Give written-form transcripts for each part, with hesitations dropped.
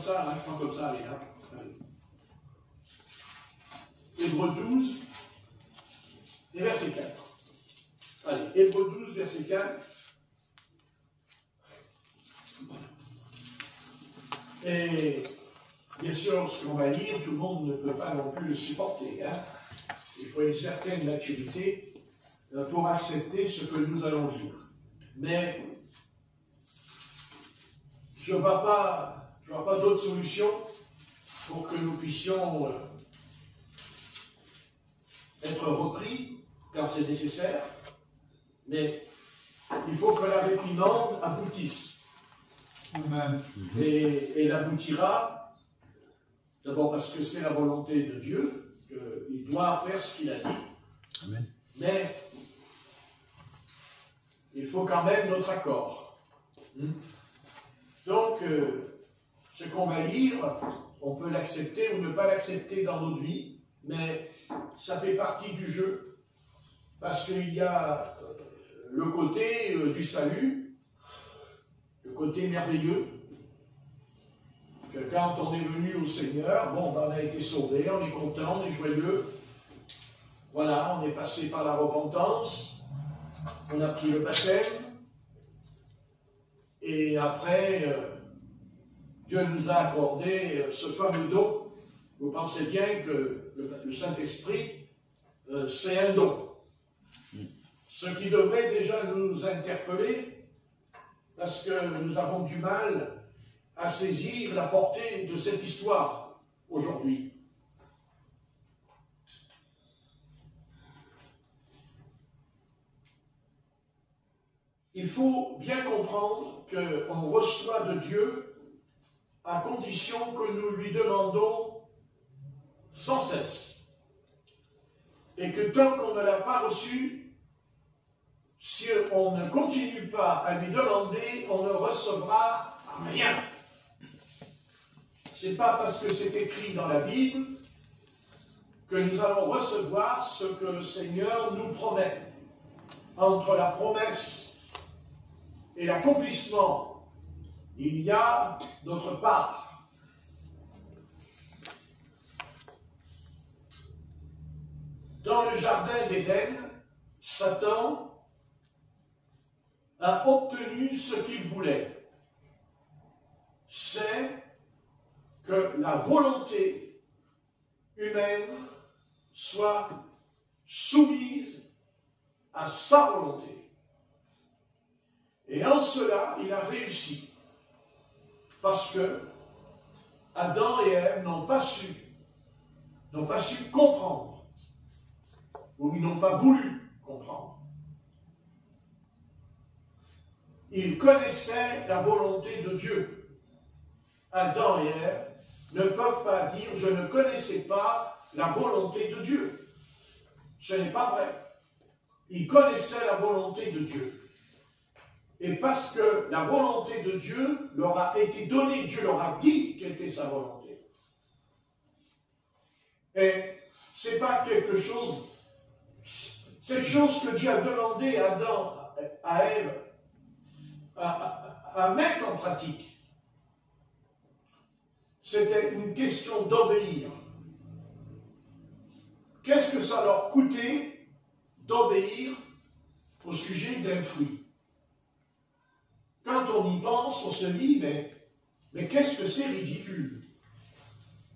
ça, hein, je prends comme ça, allez, hein. Allez. Hébreux 12, et verset 4. Allez, Hébreux 12, verset 4. Et bien sûr, ce qu'on va lire, tout le monde ne peut pas non plus le supporter. Hein. Il faut une certaine maturité pour accepter ce que nous allons lire. Mais je ne vois pas d'autre solution pour que nous puissions être repris, car c'est nécessaire. Mais il faut que la réprimande aboutisse. Amen. Et elle aboutira, d'abord parce que c'est la volonté de Dieu, qu'il doit faire ce qu'il a dit. Amen. Mais il faut quand même notre accord. Donc, ce qu'on va lire, on peut l'accepter ou ne pas l'accepter dans notre vie, mais ça fait partie du jeu, parce qu'il y a le côté du salut, le côté merveilleux, que quand on est venu au Seigneur, bon, ben, on a été sauvé, on est content, on est joyeux, voilà, on est passé par la repentance, on a pris le baptême, et après, Dieu nous a accordé ce fameux don. Vous pensez bien que le Saint-Esprit, c'est un don. Ce qui devrait déjà nous interpeller, parce que nous avons du mal à saisir la portée de cette histoire aujourd'hui. Il faut bien comprendre qu'on reçoit de Dieu à condition que nous lui demandons sans cesse. Et que tant qu'on ne l'a pas reçu, si on ne continue pas à lui demander, on ne recevra rien. Ce n'est pas parce que c'est écrit dans la Bible que nous allons recevoir ce que le Seigneur nous promet. Entre la promesse et l'accomplissement, il y a notre part. Dans le jardin d'Éden, Satan a obtenu ce qu'il voulait. C'est que la volonté humaine soit soumise à sa volonté. Et en cela, il a réussi. Parce que Adam et Ève n'ont pas su comprendre, ou ils n'ont pas voulu comprendre. Ils connaissaient la volonté de Dieu. Adam et Ève ne peuvent pas dire « je ne connaissais pas la volonté de Dieu ». Ce n'est pas vrai. Ils connaissaient la volonté de Dieu. Et parce que la volonté de Dieu leur a été donnée, Dieu leur a dit quelle était sa volonté. Et ce n'est pas quelque chose, cette chose que Dieu a demandé à Adam, à Ève, à mettre en pratique. C'était une question d'obéir. Qu'est-ce que ça leur coûtait d'obéir au sujet d'un fruit? Quand on y pense, on se dit, mais qu'est-ce que c'est ridicule?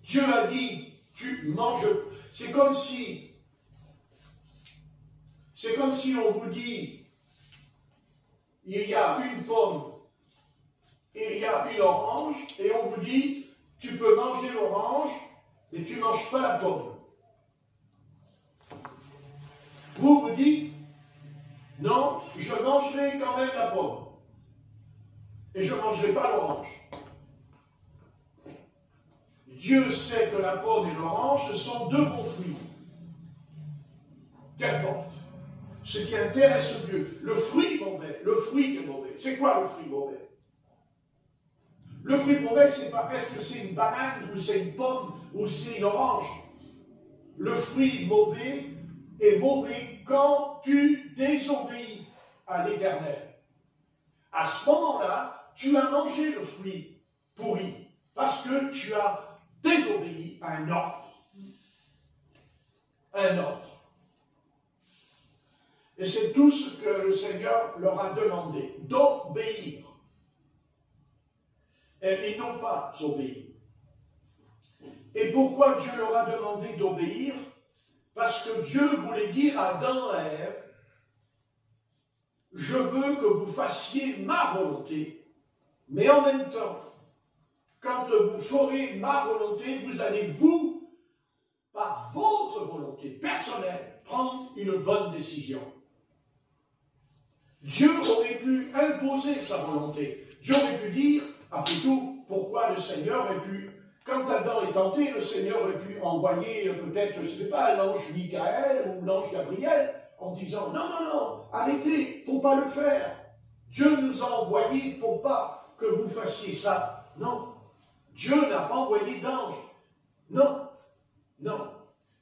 Dieu a dit, tu manges. C'est comme si on vous dit, il y a une pomme, il y a une orange, et on vous dit, tu peux manger l'orange, mais tu ne manges pas la pomme. Vous dites, non, je mangerai quand même la pomme. Et je ne mangerai pas l'orange. Dieu sait que la pomme et l'orange, ce sont deux bons fruits. Qu'importe. Ce qui intéresse Dieu, le fruit mauvais, le fruit qui est mauvais. C'est quoi le fruit mauvais? Le fruit mauvais, c'est pas est-ce que c'est une banane, ou c'est une pomme, ou c'est une orange. Le fruit mauvais est mauvais quand tu désobéis à l'Éternel. À ce moment-là, tu as mangé le fruit pourri. parce que tu as désobéi à un ordre. Un ordre. Et c'est tout ce que le Seigneur leur a demandé, d'obéir. Et ils n'ont pas obéi. Et pourquoi Dieu leur a demandé d'obéir? Parce que Dieu voulait dire à Adam et à Ève, je veux que vous fassiez ma volonté, mais en même temps, quand vous ferez ma volonté, vous allez vous, par votre volonté personnelle, prendre une bonne décision. Dieu aurait pu imposer sa volonté. Dieu aurait pu dire, après tout, pourquoi le Seigneur aurait pu, quand Adam est tenté, le Seigneur aurait pu envoyer peut-être, je ne sais pas, l'ange Michael ou l'ange Gabriel, en disant, non, non, non, arrêtez, il ne faut pas le faire. Dieu nous a envoyés pour pas que vous fassiez ça. Non, Dieu n'a pas envoyé d'anges. Non, non.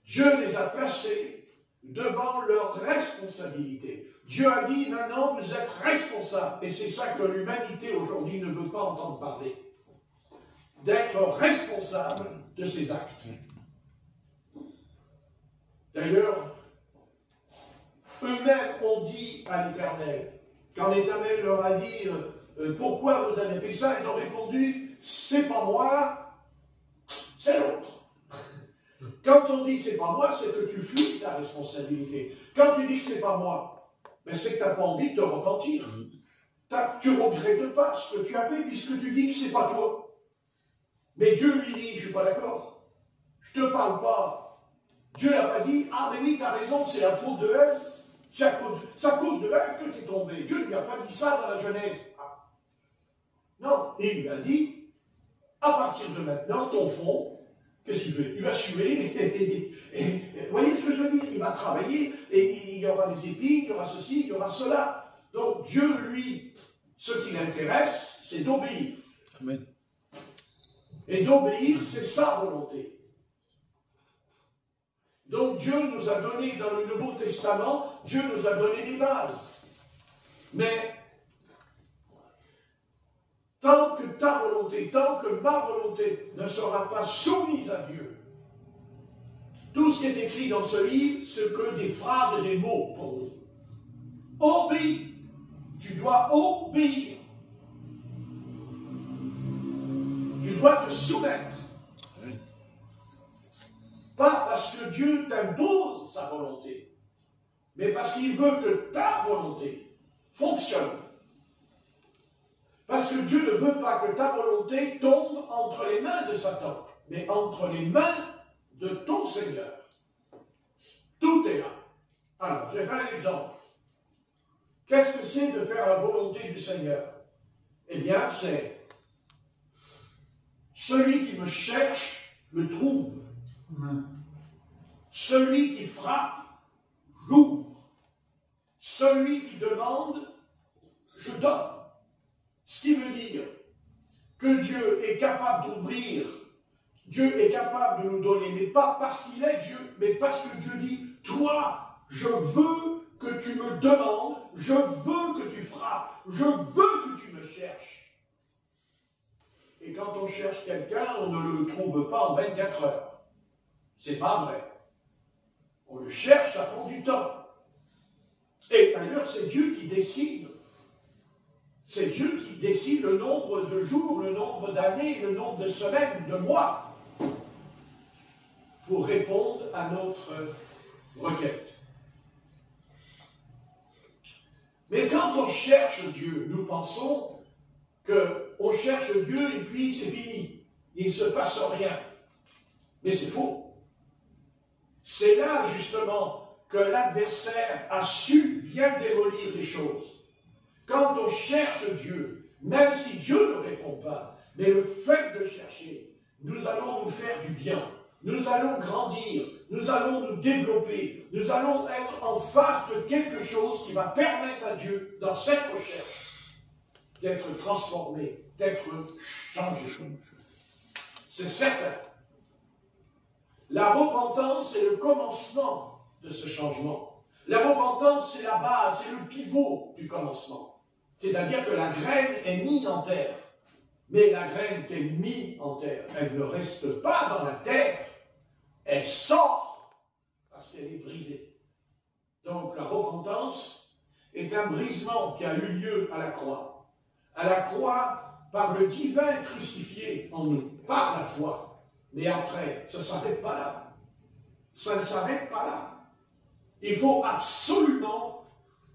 Dieu les a placés devant leur responsabilité. Dieu a dit, maintenant, vous êtes responsables. Et c'est ça que l'humanité aujourd'hui ne veut pas entendre parler. D'être responsable de ses actes. D'ailleurs, eux-mêmes ont dit à l'Éternel, quand l'Éternel leur a dit, pourquoi vous avez fait ça, ils ont répondu, c'est pas moi, c'est l'autre. Quand on dit c'est pas moi, c'est que tu fuis ta responsabilité. Quand tu dis c'est pas moi, ben c'est que tu n'as pas envie de te repentir. Tu ne regrettes pas ce que tu as fait puisque tu dis que c'est pas toi. Mais Dieu lui dit, je ne suis pas d'accord. Je ne te parle pas. Dieu n'a pas dit, ah mais oui, tu as raison, c'est la faute de Ève. C'est à cause de Ève que tu es tombé. Dieu ne lui a pas dit ça dans la Genèse. Ah. Non, et il lui a dit, à partir de maintenant, ton front, qu'est-ce qu'il fait? Il va suer. Vous voyez ce que je veux dire? Il va travailler, et il y aura des épines, il y aura ceci, il y aura cela. Donc Dieu, lui, ce qui l'intéresse, c'est d'obéir. Amen. Et d'obéir, c'est sa volonté. Donc Dieu nous a donné, dans le Nouveau Testament, Dieu nous a donné des bases. Mais tant que ta volonté, tant que ma volonté ne sera pas soumise à Dieu, tout ce qui est écrit dans ce livre, c'est que des phrases et des mots pour nous. Obéis. Tu dois obéir. Tu dois te soumettre. Pas parce que Dieu t'impose sa volonté, mais parce qu'il veut que ta volonté fonctionne. Parce que Dieu ne veut pas que ta volonté tombe entre les mains de Satan, mais entre les mains de ton Seigneur. Tout est là. Alors, je vais faire un exemple. Qu'est-ce que c'est de faire la volonté du Seigneur? Eh bien, c'est celui qui me cherche, me trouve. Celui qui frappe, j'ouvre. Celui qui demande, je donne. Ce qui veut dire que Dieu est capable d'ouvrir, Dieu est capable de nous donner, mais pas parce qu'il est Dieu, mais parce que Dieu dit, toi, je veux que tu me demandes, je veux que tu frappes, je veux que tu me cherches. Et quand on cherche quelqu'un, on ne le trouve pas en 24 heures. C'est pas vrai. On le cherche, ça prend du temps. Et d'ailleurs, c'est Dieu qui décide. C'est Dieu qui décide le nombre de jours, le nombre d'années, le nombre de semaines, de mois, pour répondre à notre requête. Mais quand on cherche Dieu, nous pensons qu'on cherche Dieu et puis c'est fini. Il ne se passe rien. Mais c'est faux. C'est là, justement, que l'adversaire a su bien démolir les choses. Quand on cherche Dieu, même si Dieu ne répond pas, mais le fait de chercher, nous allons nous faire du bien, nous allons grandir, nous allons nous développer, nous allons être en face de quelque chose qui va permettre à Dieu, dans cette recherche, d'être transformé, d'être changé. C'est certain. La repentance est le commencement de ce changement. La repentance, c'est la base, c'est le pivot du commencement. C'est-à-dire que la graine est mise en terre. Mais la graine qui est mise en terre, elle ne reste pas dans la terre, elle sort parce qu'elle est brisée. Donc la repentance est un brisement qui a eu lieu à la croix. À la croix, par le divin crucifié en nous, par la foi. Mais après, ça ne s'arrête pas là. Ça ne s'arrête pas là. Il faut absolument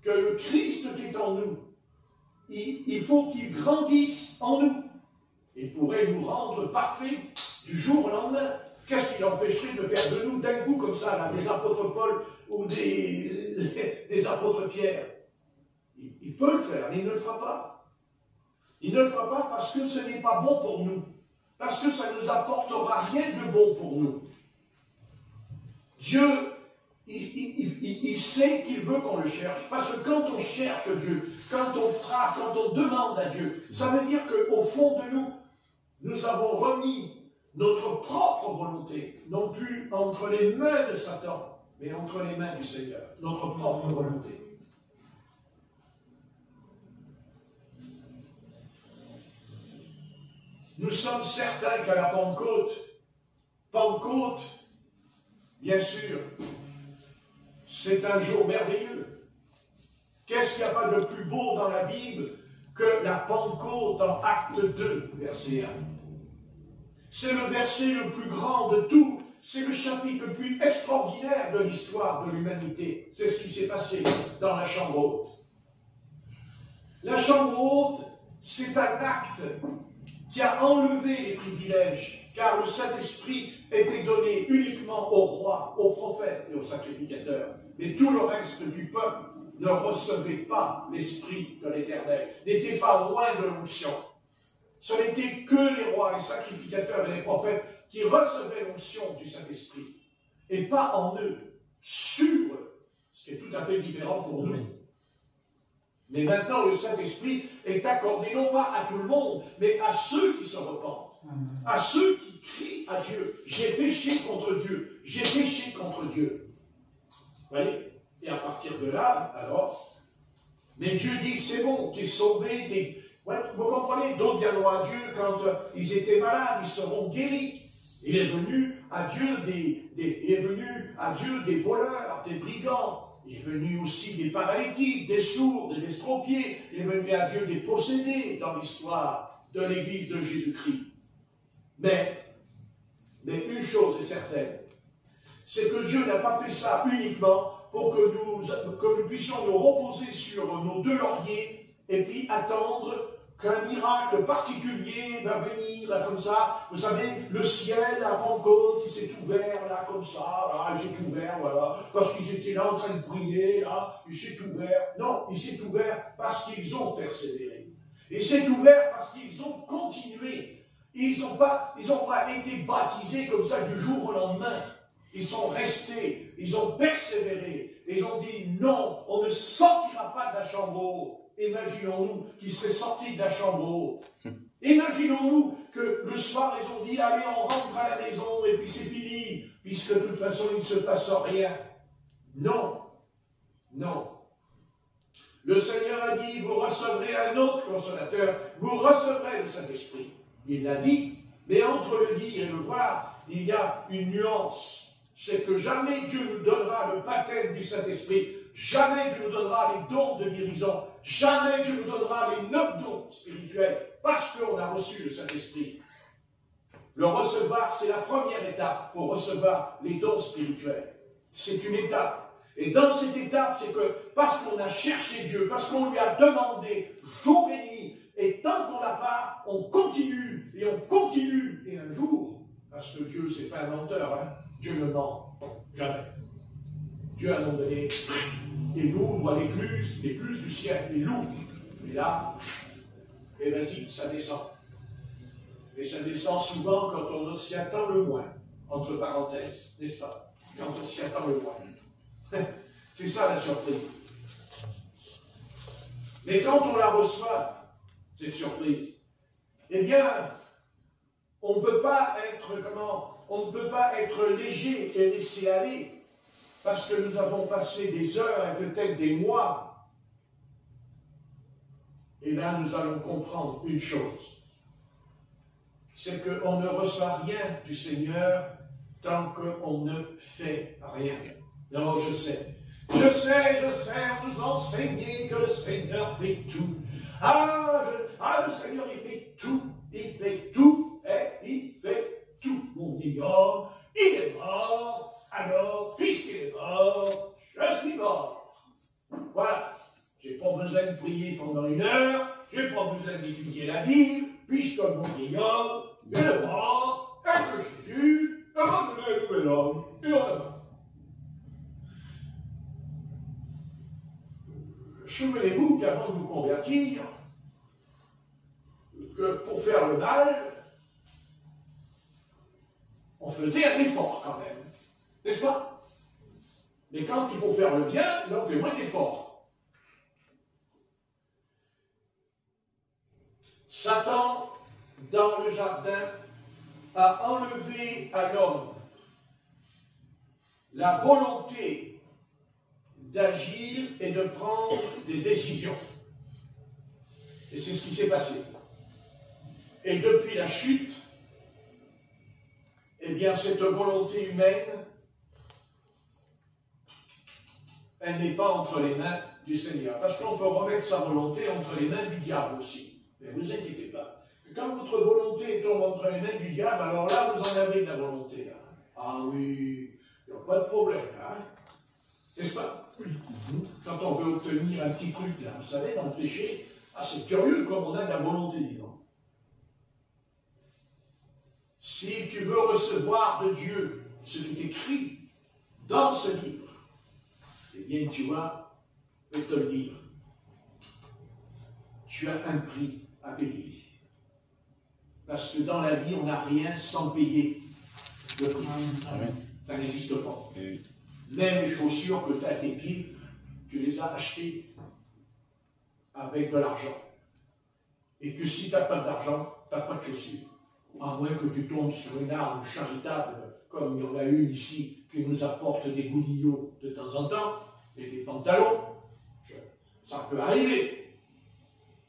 que le Christ qui est en nous, il faut qu'il grandisse en nous. Il pourrait nous rendre parfaits du jour au lendemain. Qu'est-ce qui l'empêcherait de faire de nous d'un coup comme ça, là, des apôtres Paul ou des apôtres Pierre? Il peut le faire, mais il ne le fera pas. Il ne le fera pas parce que ce n'est pas bon pour nous. Parce que ça ne nous apportera rien de bon pour nous. Dieu, il sait qu'il veut qu'on le cherche. Parce que quand on cherche Dieu, quand on frappe, quand on demande à Dieu, ça veut dire qu'au fond de nous, nous avons remis notre propre volonté, non plus entre les mains de Satan, mais entre les mains du Seigneur, notre propre volonté. Nous sommes certains qu'à la Pentecôte, bien sûr, c'est un jour merveilleux. Qu'est-ce qu'il n'y a pas de plus beau dans la Bible que la Pentecôte en Acte 2, verset 1. C'est le verset le plus grand de tout. C'est le chapitre le plus extraordinaire de l'histoire de l'humanité. C'est ce qui s'est passé dans la chambre haute. La chambre haute, c'est un acte qui a enlevé les privilèges, car le Saint-Esprit était donné uniquement aux rois, aux prophètes et aux sacrificateurs. Mais tout le reste du peuple ne recevait pas l'Esprit de l'Éternel, n'était pas loin de l'onction. Ce n'était que les rois, les sacrificateurs et les prophètes qui recevaient l'onction du Saint-Esprit, et pas en eux, sur eux, ce qui est tout à fait différent pour nous. Mais maintenant, le Saint-Esprit est accordé non pas à tout le monde, mais à ceux qui se repentent, à ceux qui crient à Dieu. J'ai péché contre Dieu, j'ai péché contre Dieu. Vous voyez? Et à partir de là, alors, mais Dieu dit, c'est bon, tu es sauvé, t'es... Ouais, vous comprenez? D'autres viendront à Dieu quand ils étaient malades, ils seront guéris. Il est venu à Dieu des voleurs, des brigands. Il est venu aussi des paralytiques, des sourds, des estropiés. Il est venu à Dieu des possédés dans l'histoire de l'Église de Jésus-Christ. Mais une chose est certaine, c'est que Dieu n'a pas fait ça uniquement pour que nous puissions nous reposer sur nos deux lauriers et puis attendre qu'un miracle particulier va venir, là, comme ça. Vous savez, le ciel, à Pentecôte, il s'est ouvert, là, comme ça, là, il s'est ouvert, voilà, parce qu'ils étaient là en train de prier, là, il s'est ouvert. Non, il s'est ouvert parce qu'ils ont persévéré. Il s'est ouvert parce qu'ils ont continué. Ils n'ont pas été baptisés comme ça du jour au lendemain. Ils sont restés, ils ont persévéré, ils ont dit non, on ne sortira pas de la chambre haute. Imaginons-nous qu'ils seraient sortis de la chambre haute. Imaginons-nous que le soir, ils ont dit, allez, on rentre à la maison et puis c'est fini, puisque de toute façon, il ne se passe rien. Non, non. Le Seigneur a dit, vous recevrez un autre consolateur, vous recevrez le Saint-Esprit. Il l'a dit, mais entre le dire et le voir, il y a une nuance. C'est que jamais Dieu nous donnera le baptême du Saint-Esprit, jamais Dieu nous donnera les dons de guérison, jamais Dieu nous donnera les 9 dons spirituels, parce qu'on a reçu le Saint-Esprit. Le recevoir, c'est la première étape pour recevoir les dons spirituels. C'est une étape. Et dans cette étape, c'est que parce qu'on a cherché Dieu, parce qu'on lui a demandé jour et nuit, et tant qu'on l'a pas, on continue, et un jour, parce que Dieu, c'est pas un menteur, hein, Dieu ne ment jamais. Dieu, à un moment donné, il ouvre l'écluse du ciel, il l'ouvre. Et là, et vas-y, ça descend. Et ça descend souvent quand on s'y attend le moins, entre parenthèses, n'est-ce pas? Quand on s'y attend le moins. C'est ça la surprise. Mais quand on la reçoit, cette surprise, eh bien, on ne peut pas être léger et laisser aller, parce que nous avons passé des heures et peut-être des mois. Et là, nous allons comprendre une chose. c'est qu'on ne reçoit rien du Seigneur tant qu'on ne fait rien. Non, je sais, on nous enseignait que le Seigneur fait tout. Le Seigneur, il fait tout, et il fait tout. Mon dit, oh, il est mort, alors, puisqu'il est mort, je suis mort. Voilà, j'ai pas besoin de prier pendant 1 heure, j'ai pas besoin d'étudier la Bible, puisque mon vieillard, il est mort, et que Jésus a ramené un nouvel homme, et on a marre. Souvenez-vous qu'avant de nous convertir, que pour faire le mal, on faisait un effort quand même, n'est-ce pas? Mais quand il faut faire le bien, là on fait moins d'efforts. Satan, dans le jardin, a enlevé à l'homme la volonté d'agir et de prendre des décisions. Et c'est ce qui s'est passé. Et depuis la chute, eh bien, cette volonté humaine, elle n'est pas entre les mains du Seigneur. Parce qu'on peut remettre sa volonté entre les mains du diable aussi. Mais ne vous inquiétez pas. Quand votre volonté tombe entre les mains du diable, alors là, vous en avez de la volonté. Là. Ah oui, il n'y a pas de problème. Hein? N'est-ce pas? Quand on veut obtenir un petit truc, là, vous savez, dans le péché, c'est curieux comme on a de la volonté, disons. Si tu veux recevoir de Dieu ce qui est écrit dans ce livre, eh bien, tu vas te le dire. Tu as un prix à payer. Parce que dans la vie, on n'a rien sans payer le prix. Ça n'existe pas. Même les chaussures que tu as à tes pieds, tu les as achetées avec de l'argent. Et que si tu n'as pas d'argent, tu n'as pas de chaussures. À moins que tu tombes sur une arme charitable, comme il y en a une ici, qui nous apporte des goudillots de temps en temps, et des pantalons. Ça peut arriver.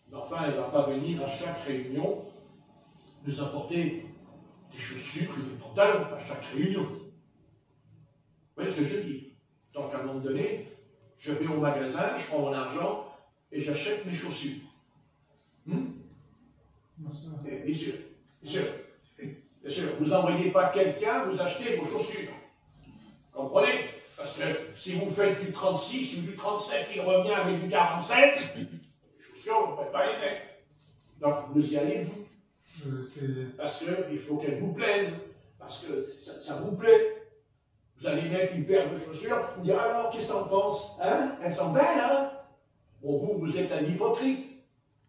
Mais enfin, elle ne va pas venir à chaque réunion nous apporter des chaussures et des pantalons à chaque réunion. Vous voyez ce que je dis? Donc, à un moment donné, je vais au magasin, je prends mon argent et j'achète mes chaussures. Bien sûr. Bien sûr. Vous n'envoyez pas quelqu'un, vous achetez vos chaussures. Comprenez? Parce que si vous faites du 36 ou du 37 qui revient avec du 47, les chaussures, vous ne pouvez pas les mettre. Donc, vous y allez, vous. Parce qu'il faut qu'elles vous plaisent. Parce que ça vous plaît. Vous allez mettre une paire de chaussures, vous dire alors, qu'est-ce que t'en penses? Hein? Elles sont belles, hein? Bon, vous êtes un hypocrite.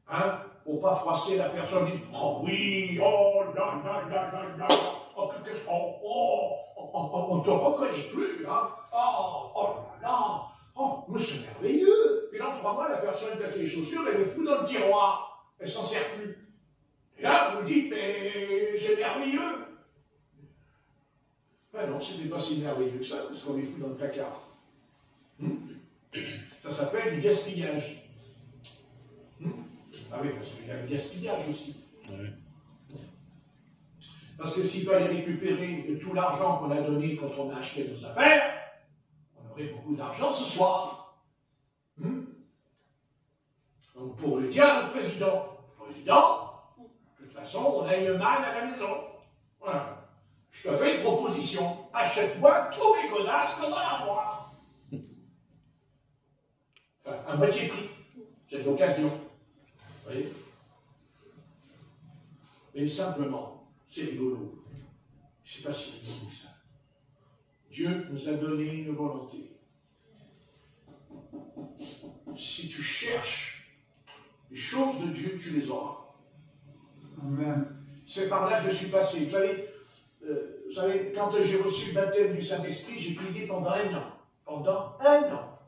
Hein? Pour pas froisser la personne, dit oh oui, oh là là là là là, oh qu'est-ce qu'on. On ne te reconnaît plus, hein? Oh là là, oh, mais c'est merveilleux. Puis dans 3 mois, la personne qui a fait les chaussures, elle les fout dans le tiroir. Elle s'en sert plus. Et là, vous vous dites, mais c'est merveilleux. Ben non, ce n'est pas si merveilleux que ça, parce qu'on les fout dans le placard. Ça s'appelle du gaspillage. Ah oui, parce qu'il y a le gaspillage aussi. Ouais. Parce que s'il fallait récupérer tout l'argent qu'on a donné quand on a acheté nos affaires, on aurait beaucoup d'argent ce soir. Donc pour le dire au président, de toute façon, on a une manne à la maison. Voilà. Je te fais une proposition. Achète-moi tous les godasses qu'on a à boire. Enfin, à moitié prix. C'est l'occasion. Vous voyez? Mais simplement, c'est rigolo. C'est pas si rigolo que ça. Dieu nous a donné une volonté. Si tu cherches les choses de Dieu, tu les auras. Amen. C'est par là que je suis passé. Vous savez, quand j'ai reçu le baptême du Saint-Esprit, j'ai prié pendant 1 an. Pendant 1 an.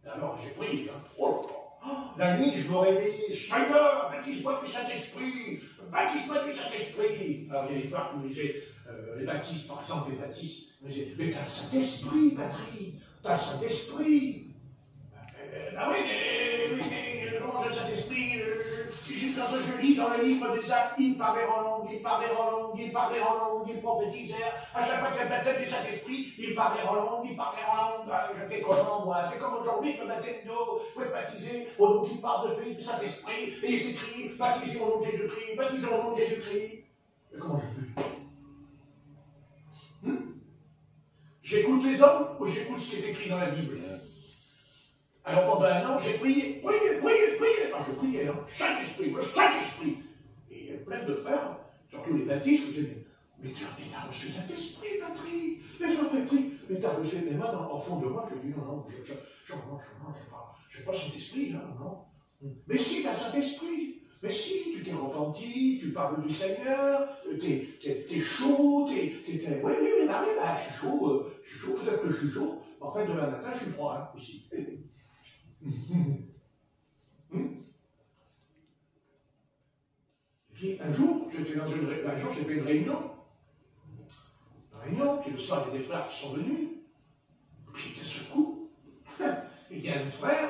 Alors, j'ai prié. Hein. Oh là là. La nuit, je me réveillais. Seigneur, baptise-moi du Saint-Esprit. Baptise-moi du Saint-Esprit. Alors, il y a des fois qui me disaient, les baptistes, par exemple, les baptistes, me disaient, mais t'as le Saint-Esprit, Patrick. T'as le Saint-Esprit. Ah oui, mais comment j'ai le Saint-Esprit? Quand je lis dans le livre des Actes, ils parlaient en langue, ils parlaient en langue, ils parlaient en langue, ils prophétisèrent. À chaque fois qu'il y a le baptême du Saint-Esprit, ils parlaient en langue, ils parlaient en langue. Je fais comment, moi? C'est comme aujourd'hui, le baptême d'eau, vous pouvez baptiser au nom qui parle de Fils du Saint-Esprit, et il est écrit, baptisez au nom de Jésus-Christ, baptisez au nom de Jésus-Christ. Mais comment je fais? J'écoute les hommes ou j'écoute ce qui est écrit dans la Bible? Alors pendant un an, j'ai prié. Alors je priais, hein. Saint-Esprit. Et plein de frères, surtout les baptistes, je disais, mais tu as reçu Saint-Esprit, Patrick. Mais tu as reçu, mais moi, au fond de moi, je dis, non, je n'ai pas Saint-Esprit, hein, non. Mais si, tu as Saint-Esprit. Mais si, tu t'es repenti, tu parles du Seigneur, t'es chaud, oui, je suis chaud, peut-être que je suis chaud. En fait, demain matin, je suis froid, hein, aussi. Et puis, un jour, j'ai fait une réunion, puis le soir, il y a des frères qui sont venus, puis de ce coup, il y a un frère,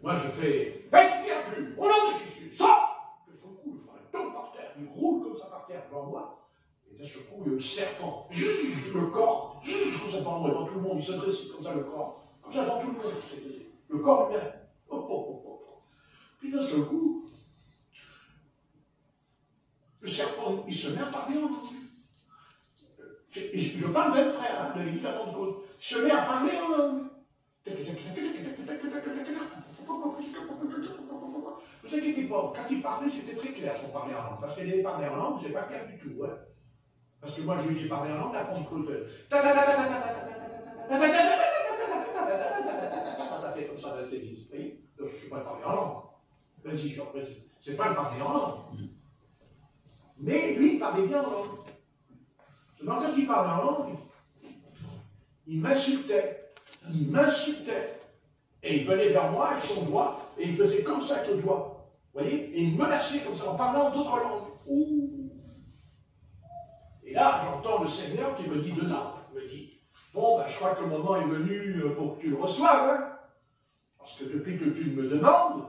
moi je fais, respire plus, au nom de Jésus, sors! De ce coup, le frère tombe par terre, il roule comme ça par terre devant moi, et de ce coup, il y a le serpent, le corps, comme ça devant moi, devant tout le monde, il se dresse comme ça le corps, comme ça devant tout le monde, le corps lui-même. Puis d'un seul coup, le serpent, il se met à parler en langue. Je parle d'un frère, hein, de l'église à Pentecôte. Il se met à parler en langue. Ne vous inquiétez pas, quand il parlait, c'était très clair son parler en langue. Parce qu'il avait parlé en langue, c'est pas clair du tout. Hein. Parce que moi, je lui ai parlé en langue à Pentecôte. Ça fait comme ça dans l'église. Vous voyez? Je ne suis pas parler en langue. Vas-y, Jean, vas-y. C'est pas le parler en langue. Mais lui, il parlait bien en langue. Seulement, quand il parlait en langue, il m'insultait. Et il venait vers moi avec son doigt, et il faisait comme ça avec le doigt. Vous voyez? Et il me menaçait comme ça, en parlant d'autres langues. Ouh. Et là, j'entends le Seigneur qui me dit dedans. Il me dit, bon, ben, je crois que le moment est venu pour que tu le reçoives. Hein? Parce que depuis que tu me demandes,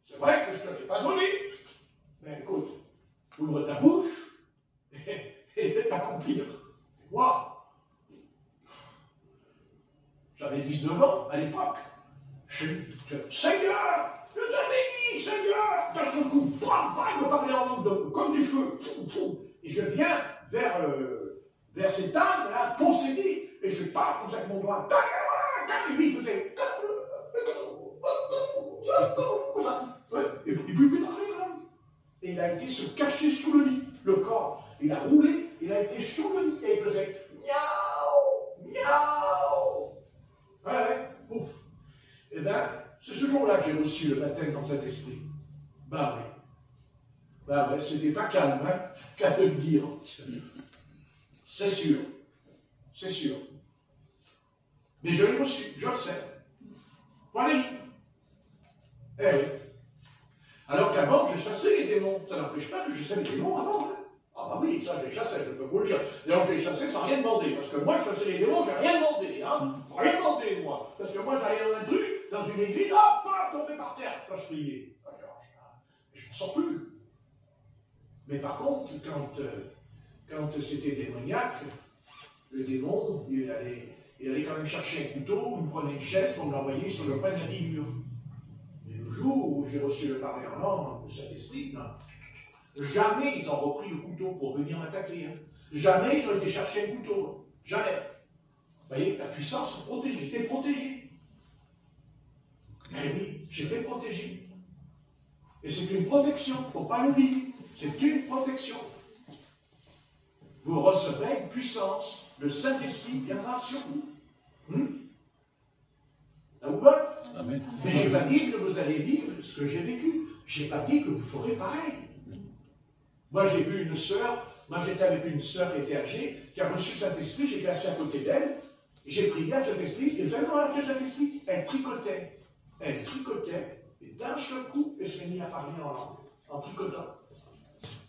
c'est vrai que je ne te l'ai pas donné. Mais écoute, ouvre ta bouche et fais accomplir. Moi, j'avais 19 ans à l'époque. Seigneur, je t'avais dit, Seigneur, d'un seul coup, il me parlait en langue comme du feu. Et je viens vers cette âme là, possédée, et je parle comme ça avec mon doigt. Et lui, il faisait. Et puis il pouvait pas rire. Et il a été se cacher sous le lit, le corps. Il a roulé, il a été sous le lit, et il faisait miaou, miaou. Ouais, ouf. Eh bien, c'est ce jour-là que j'ai reçu le baptême dans cet esprit. Bah oui, c'était pas calme, hein, qu'à te le dire. C'est sûr. Mais je l'ai reçu, je le sais. Voilà. Eh oui. Alors qu'avant, je chassais les démons. Ça n'empêche pas que je chassais les démons avant. Hein. Ah bah oui, ça je les chassais, je peux vous le dire. D'ailleurs, je les chassais sans rien demander. Parce que moi, je chassais les démons, j'ai rien demandé. Hein. Rien demandé, moi. Parce que moi, j'allais dans un truc, dans une église, hop, tombé par terre quand je priais. Je ne sors plus. Mais par contre, quand c'était démoniaque, le démon, il allait quand même chercher un couteau, il me prenait une chaise pour me l'envoyer sur le coin de la figure. Mais le jour où j'ai reçu le parler en langue de cet esprit, non. Jamais ils ont repris le couteau pour venir m'attaquer. Hein. Jamais ils ont été chercher un couteau. Jamais. Vous voyez, la puissance protégée. J'étais protégé. Mais oui, j'étais protégé. Et c'est une protection, il ne faut pas l'oublier. C'est une protection. Vous recevrez une puissance, le Saint-Esprit viendra sur vous. Ça vous va? Amen. Mais je n'ai pas dit que vous allez vivre ce que j'ai vécu. Je n'ai pas dit que vous ferez pareil. Moi, j'ai vu une sœur, j'étais avec une sœur qui était âgée, qui a reçu le Saint-Esprit, j'étais assis à côté d'elle, et j'ai prié à Saint-Esprit, et vraiment à Saint-Esprit, elle tricotait, et d'un seul coup, elle s'est mise à parler en langue, en tricotant.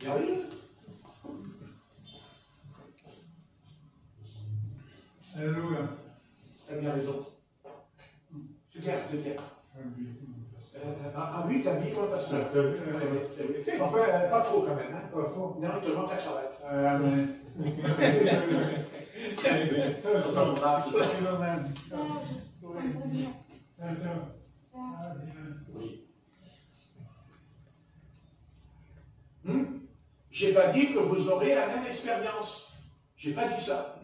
Il arrive. Alléluia. Tu as bien raison. C'est bien. Ah oui, tu as dit quoi, pasteur? Oui. Enfin, pas trop quand même. Hein. Pas trop. Non, il te manque ta cravate. Amen. On t'embrasse. Oui. J'ai pas dit que vous aurez la même expérience. J'ai pas dit ça.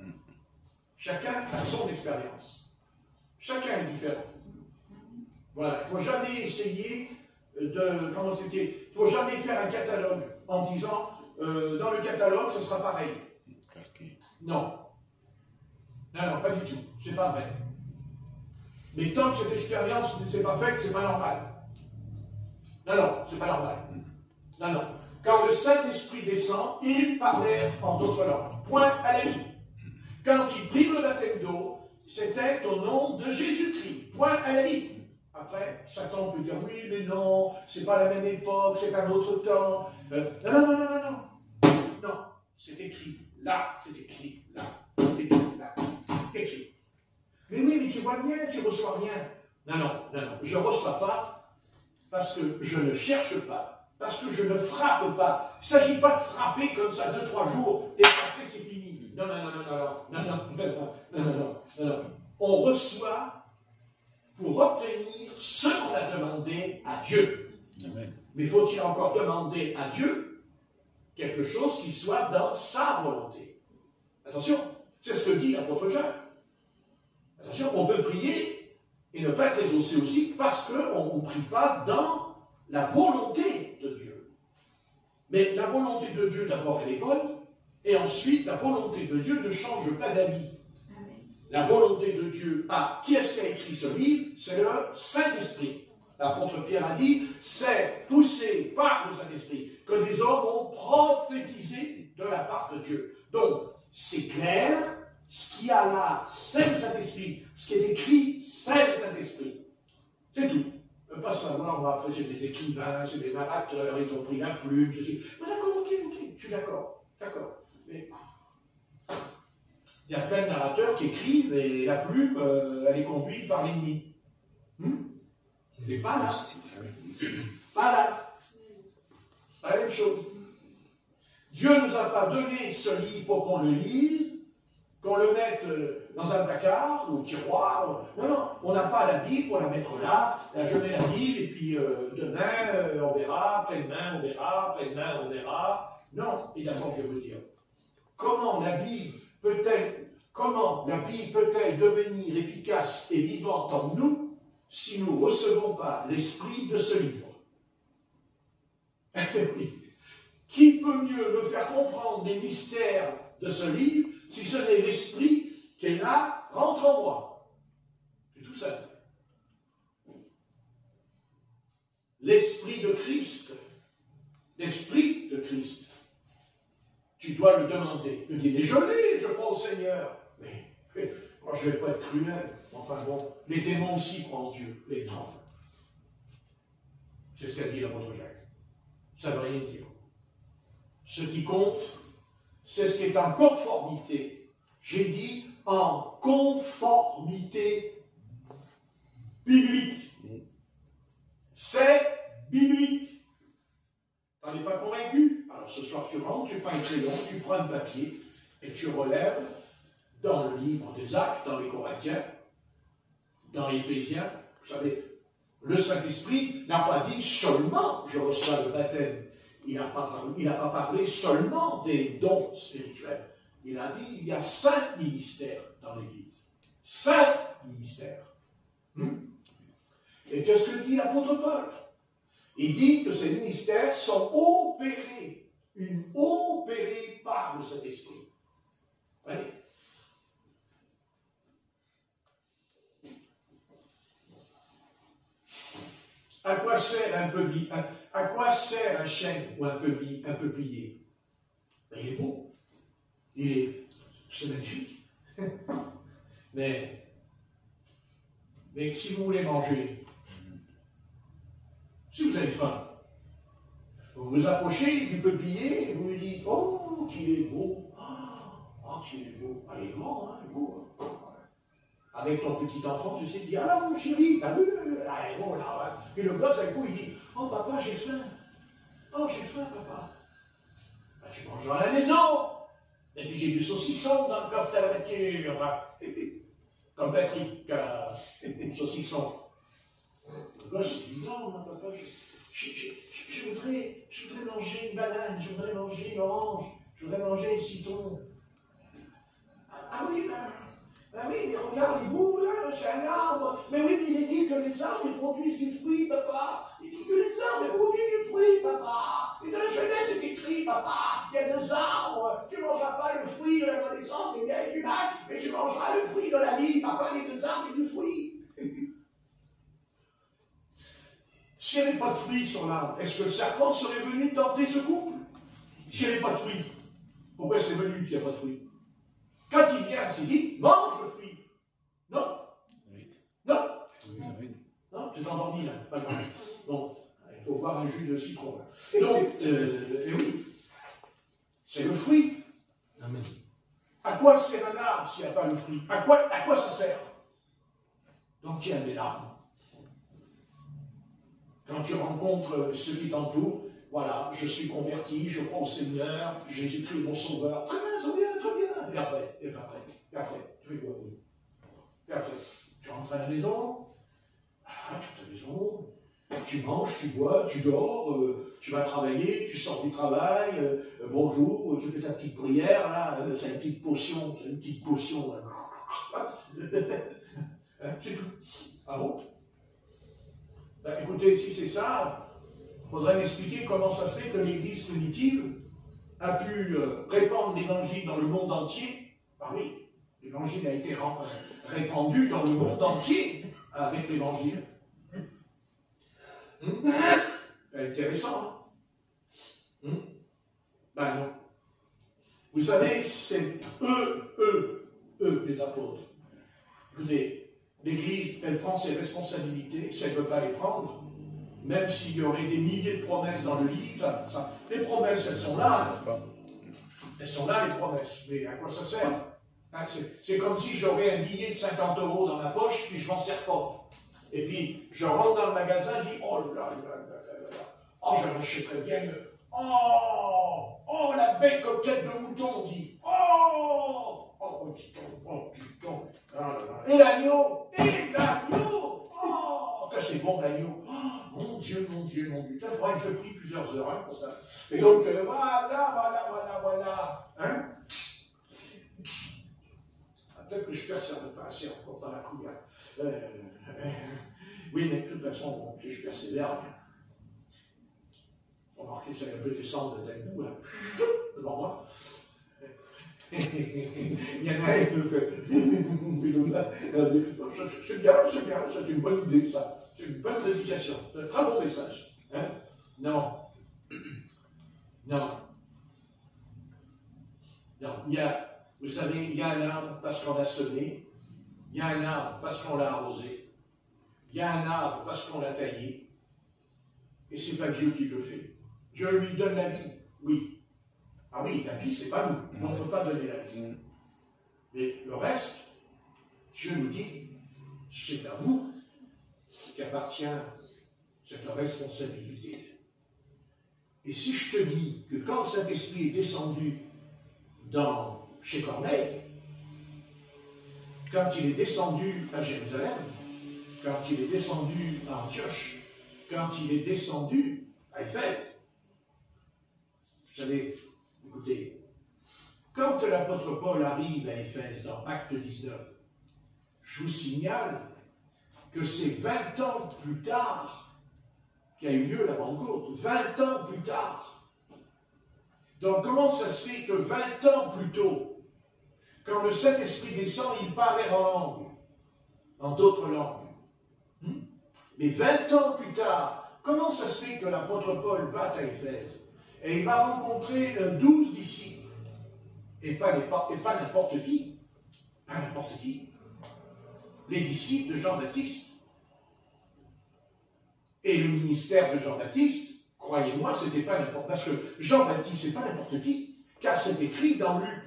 Chacun a son expérience. Chacun est différent. Voilà. Il ne faut jamais essayer de... Comment c'était? Il ne faut jamais faire un catalogue en disant dans le catalogue, ce sera pareil. Non. Non, pas du tout. C'est pas vrai. Mais tant que cette expérience ne s'est pas faite, c'est pas normal. Non, c'est pas normal. Non. Quand le Saint-Esprit descend, il parlait en d'autres langues. Point à la ligne. Quand il prit le baptême d'eau, c'était au nom de Jésus-Christ. Point à la ligne. Après, Satan peut dire oui, mais non, c'est pas la même époque, c'est un autre temps. Non. Non, c'est écrit là, c'est écrit là, c'est écrit là, c'est écrit. Mais oui, mais tu vois bien, tu ne reçois rien. Non, je ne reçois pas parce que je ne cherche pas, parce que je ne frappe pas. Il ne s'agit pas de frapper comme ça 2-3 jours et après c'est fini. Non. On reçoit pour obtenir ce qu'on a demandé à Dieu. Amen. Mais faut-il encore demander à Dieu quelque chose qui soit dans sa volonté? Attention, c'est ce que dit l'apôtre Jacques. Attention, on peut prier et ne pas être exaucé aussi parce qu'on ne prie pas dans la volonté de Dieu. Mais la volonté de Dieu, d'abord, elle est bonne, et ensuite, la volonté de Dieu ne change pas d'avis. La volonté de Dieu, qui est-ce qui a écrit ce livre? C'est le Saint-Esprit. L'apôtre Pierre a dit, c'est poussé par le Saint-Esprit que des hommes ont prophétisé de la part de Dieu. Donc, c'est clair, ce qu'il y a là, c'est le Saint-Esprit. Ce qui est écrit, c'est le Saint-Esprit. C'est tout. Ne pas savoir, après c'est des écrivains, c'est des narrateurs, ils ont pris la plume, ceci. Mais d'accord, ok, je suis d'accord. Mais il y a plein de narrateurs qui écrivent et la plume, elle est conduite par l'ennemi. Elle n'est pas là. Pas là. Pas la même chose. Dieu ne nous a pas donné ce livre pour qu'on le lise, qu'on le mette dans un placard ou au tiroir. Non, on n'a pas la Bible pour la mettre là. Là, je mets la Bible et puis demain, on verra, après-demain, on verra, après-demain, on verra. Non, et d'abord, je vais vous dire, comment la Bible peut-elle devenir efficace et vivante en nous si nous ne recevons pas l'esprit de ce livre? Oui. Qui peut mieux me faire comprendre les mystères de ce livre si ce n'est l'esprit qui est là, rentre en moi? C'est tout simple. L'esprit de Christ, tu dois le demander. Tu dis, mais je l'ai, je crois au Seigneur. Mais moi, je ne vais pas être cruel. Enfin bon, les démons aussi croient en Dieu, les tremblent. C'est ce qu'a dit l'apôtre Jacques. Ça ne veut rien dire. Ce qui compte, c'est ce qui est en conformité. J'ai dit en conformité biblique. C'est biblique. Tu n'en es pas convaincu? Alors ce soir tu rentres, tu prends un crayon, tu prends un papier et tu relèves dans le livre des Actes, dans les Corinthiens, dans les Éphésiens. Vous savez, le Saint-Esprit n'a pas dit seulement je reçois le baptême. Il n'a pas parlé seulement des dons spirituels. Il a dit il y a 5 ministères dans l'Église. 5 ministères. Et qu'est-ce que dit l'apôtre Paul? Il dit que ces ministères sont opérés par le Saint-Esprit. Voyez? À quoi sert un chêne ou un peuplier? Ben, il est beau. C'est magnifique. Mais si vous voulez manger, si vous avez faim, vous vous approchez du peuplier et vous lui dites, oh, qu'il est beau. Oh, qu'il est beau. Ah, il est grand, hein, il est beau. Hein. Avec ton petit enfant, tu sais, tu dis, ah mon chéri, t'as vu? Ah, il est beau là. Ouais. Et le gosse, avec coup, il dit, oh papa, j'ai faim. Oh, j'ai faim, papa. Ben, tu mangeras à la maison. Et puis j'ai du saucisson dans le coffre de la voiture. Comme Patrick, saucisson. Le gosse dit non, mon papa, je voudrais manger une banane, je voudrais manger une orange, je voudrais manger un citron. Ah oui, mais regarde, les boules, c'est un arbre. Mais oui, mais il est dit que les arbres ils produisent du fruit, papa. Il dit que les arbres ils produisent du fruit, papa. Et dans la jeunesse, c'est écrit, papa, il y a 2 arbres. Tu ne mangeras pas le fruit de la connaissance du bien et du mal, mais tu mangeras le fruit de la vie, papa, les 2 arbres et du fruit. S'il n'y avait pas de fruits sur l'arbre, est-ce que le serpent serait venu tenter ce couple? S'il n'y avait pas de fruits, pourquoi est-ce qu'il est venu s'il n'y a pas de fruits? Quand il vient, il dit, mange le fruit. Non? Oui. Non? Oui, oui. Non, tu t'es endormi là, pas grave. Bon, il faut boire un jus de citron. Là. Donc, et oui, c'est le fruit. Amen. À quoi sert un arbre s'il n'y a pas le fruit? À quoi ça sert? Donc, tiens, des larmes. Quand tu rencontres ceux qui t'entourent, voilà, je suis converti, je crois au Seigneur, Jésus-Christ est mon sauveur. Très bien, très bien, très bien. Et après, tu fais quoi? Et après, tu rentres à la maison, tu rentres à la maison, tu manges, tu bois, tu dors, tu vas travailler, tu sors du travail, bonjour, tu fais ta petite prière, là, c'est une petite potion, c'est tout. Ah bon? Ben, écoutez, si c'est ça, il faudrait m'expliquer comment ça se fait que l'Église primitive a pu répandre l'Évangile dans le monde entier. Ah oui, l'Évangile a été répandu dans le monde entier avec l'Évangile. C'est intéressant, hein? Ben non. Vous savez, c'est eux, les apôtres. Écoutez, l'Église, elle prend ses responsabilités, si elle ne veut pas les prendre, même s'il y aurait des milliers de promesses dans le livre, les promesses, elles sont là. Elles sont là, les promesses. Mais à quoi ça sert? Hein, c'est comme si j'aurais un billet de 50 € dans ma poche, puis je m'en sers pas. Et puis, je rentre dans le magasin, je dis, oh là là là là là, oh, je rachèterais bien le... Oh, la belle coquette de mouton, on dit. Oh, putain. Et l'agneau. Oh, c'est bon l'agneau. Oh, mon Dieu. Ça pourrait que je prie plusieurs heures hein, pour ça. Et donc, voilà. Hein? Peut-être que je persévère pas assez encore dans la couillade. Oui, mais de toute façon, bon, je persévère. Remarquez, ça un peu descendre d'un bout, là, devant moi. Il y en a un qui me fait. C'est bien, c'est une bonne idée, ça. C'est une bonne prédication. C'est un très bon message. Hein? Non. Vous savez, il y a un arbre parce qu'on l'a semé, il y a un arbre parce qu'on l'a arrosé, il y a un arbre parce qu'on l'a taillé, et c'est pas Dieu qui le fait. Dieu lui donne la vie, oui. Ah oui, la vie, c'est pas nous. On ne peut pas donner la vie. Mais le reste, Dieu nous dit, c'est à vous qu'appartient cette responsabilité. Et si je te dis que quand le Saint-Esprit est descendu chez Corneille, quand il est descendu à Jérusalem, quand il est descendu à Antioche, quand il est descendu à Éphèse, vous savez, écoutez, quand l'apôtre Paul arrive à Éphèse dans Acte 19, je vous signale que c'est 20 ans plus tard qu'a eu lieu la Pentecôte. 20 ans plus tard. Donc comment ça se fait que 20 ans plus tôt, quand le Saint-Esprit descend, il parlait en langue, en d'autres langues. Mais 20 ans plus tard, comment ça se fait que l'apôtre Paul va à Éphèse et il va rencontrer 12 disciples, et pas n'importe qui, pas n'importe qui, les disciples de Jean-Baptiste. Et le ministère de Jean-Baptiste, croyez-moi, c'était pas n'importe, parce que Jean-Baptiste, c'est pas n'importe qui, car c'est écrit dans Luc.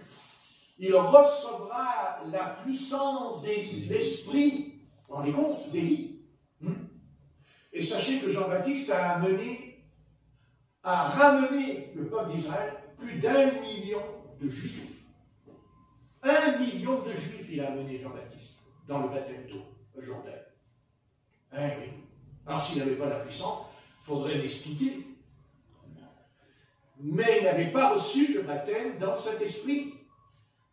Il recevra la puissance d'Élie, l'esprit, vous vous rendez compte, d'Élie. Et sachez que Jean-Baptiste a amené a ramené le peuple d'Israël plus d'1 million de Juifs. 1 million de Juifs, il a amené Jean-Baptiste dans le baptême d'eau, au Jourdain. Eh oui. Alors s'il n'avait pas la puissance, il faudrait l'expliquer. Mais il n'avait pas reçu le baptême dans le Saint-Esprit.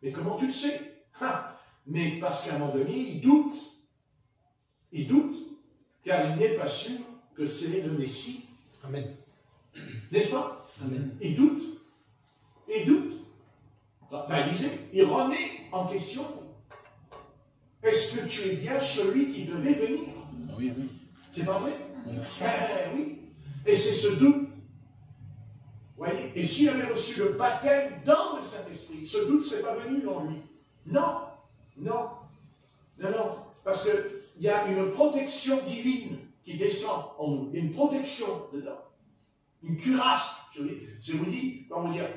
Mais comment tu le sais? Mais parce qu'à un moment donné, il doute. Il doute, car il n'est pas sûr que c'est le Messie. Amen. N'est-ce pas? Amen. Il doute. Il doute. Il remet en question. Est-ce que tu es bien celui qui devait venir? Oui, oui. C'est pas vrai? Oui. Et c'est ce doute. Voyez? Et s'il avait reçu le baptême dans le Saint-Esprit, ce doute ne serait pas venu en lui. Non. Non. Non, non. Parce qu'il y a une protection divine qui descend en nous. Une protection dedans. Une cuirasse. Je vous dis, comment dire,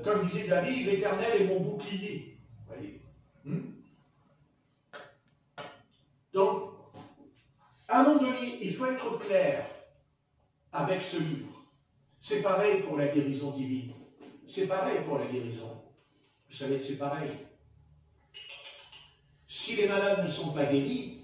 comme disait David, l'Éternel est mon bouclier. Voyez? Donc, à un moment donné, il faut être clair avec ce livre. C'est pareil pour la guérison divine. C'est pareil pour la guérison. Vous savez que c'est pareil. Si les malades ne sont pas guéris,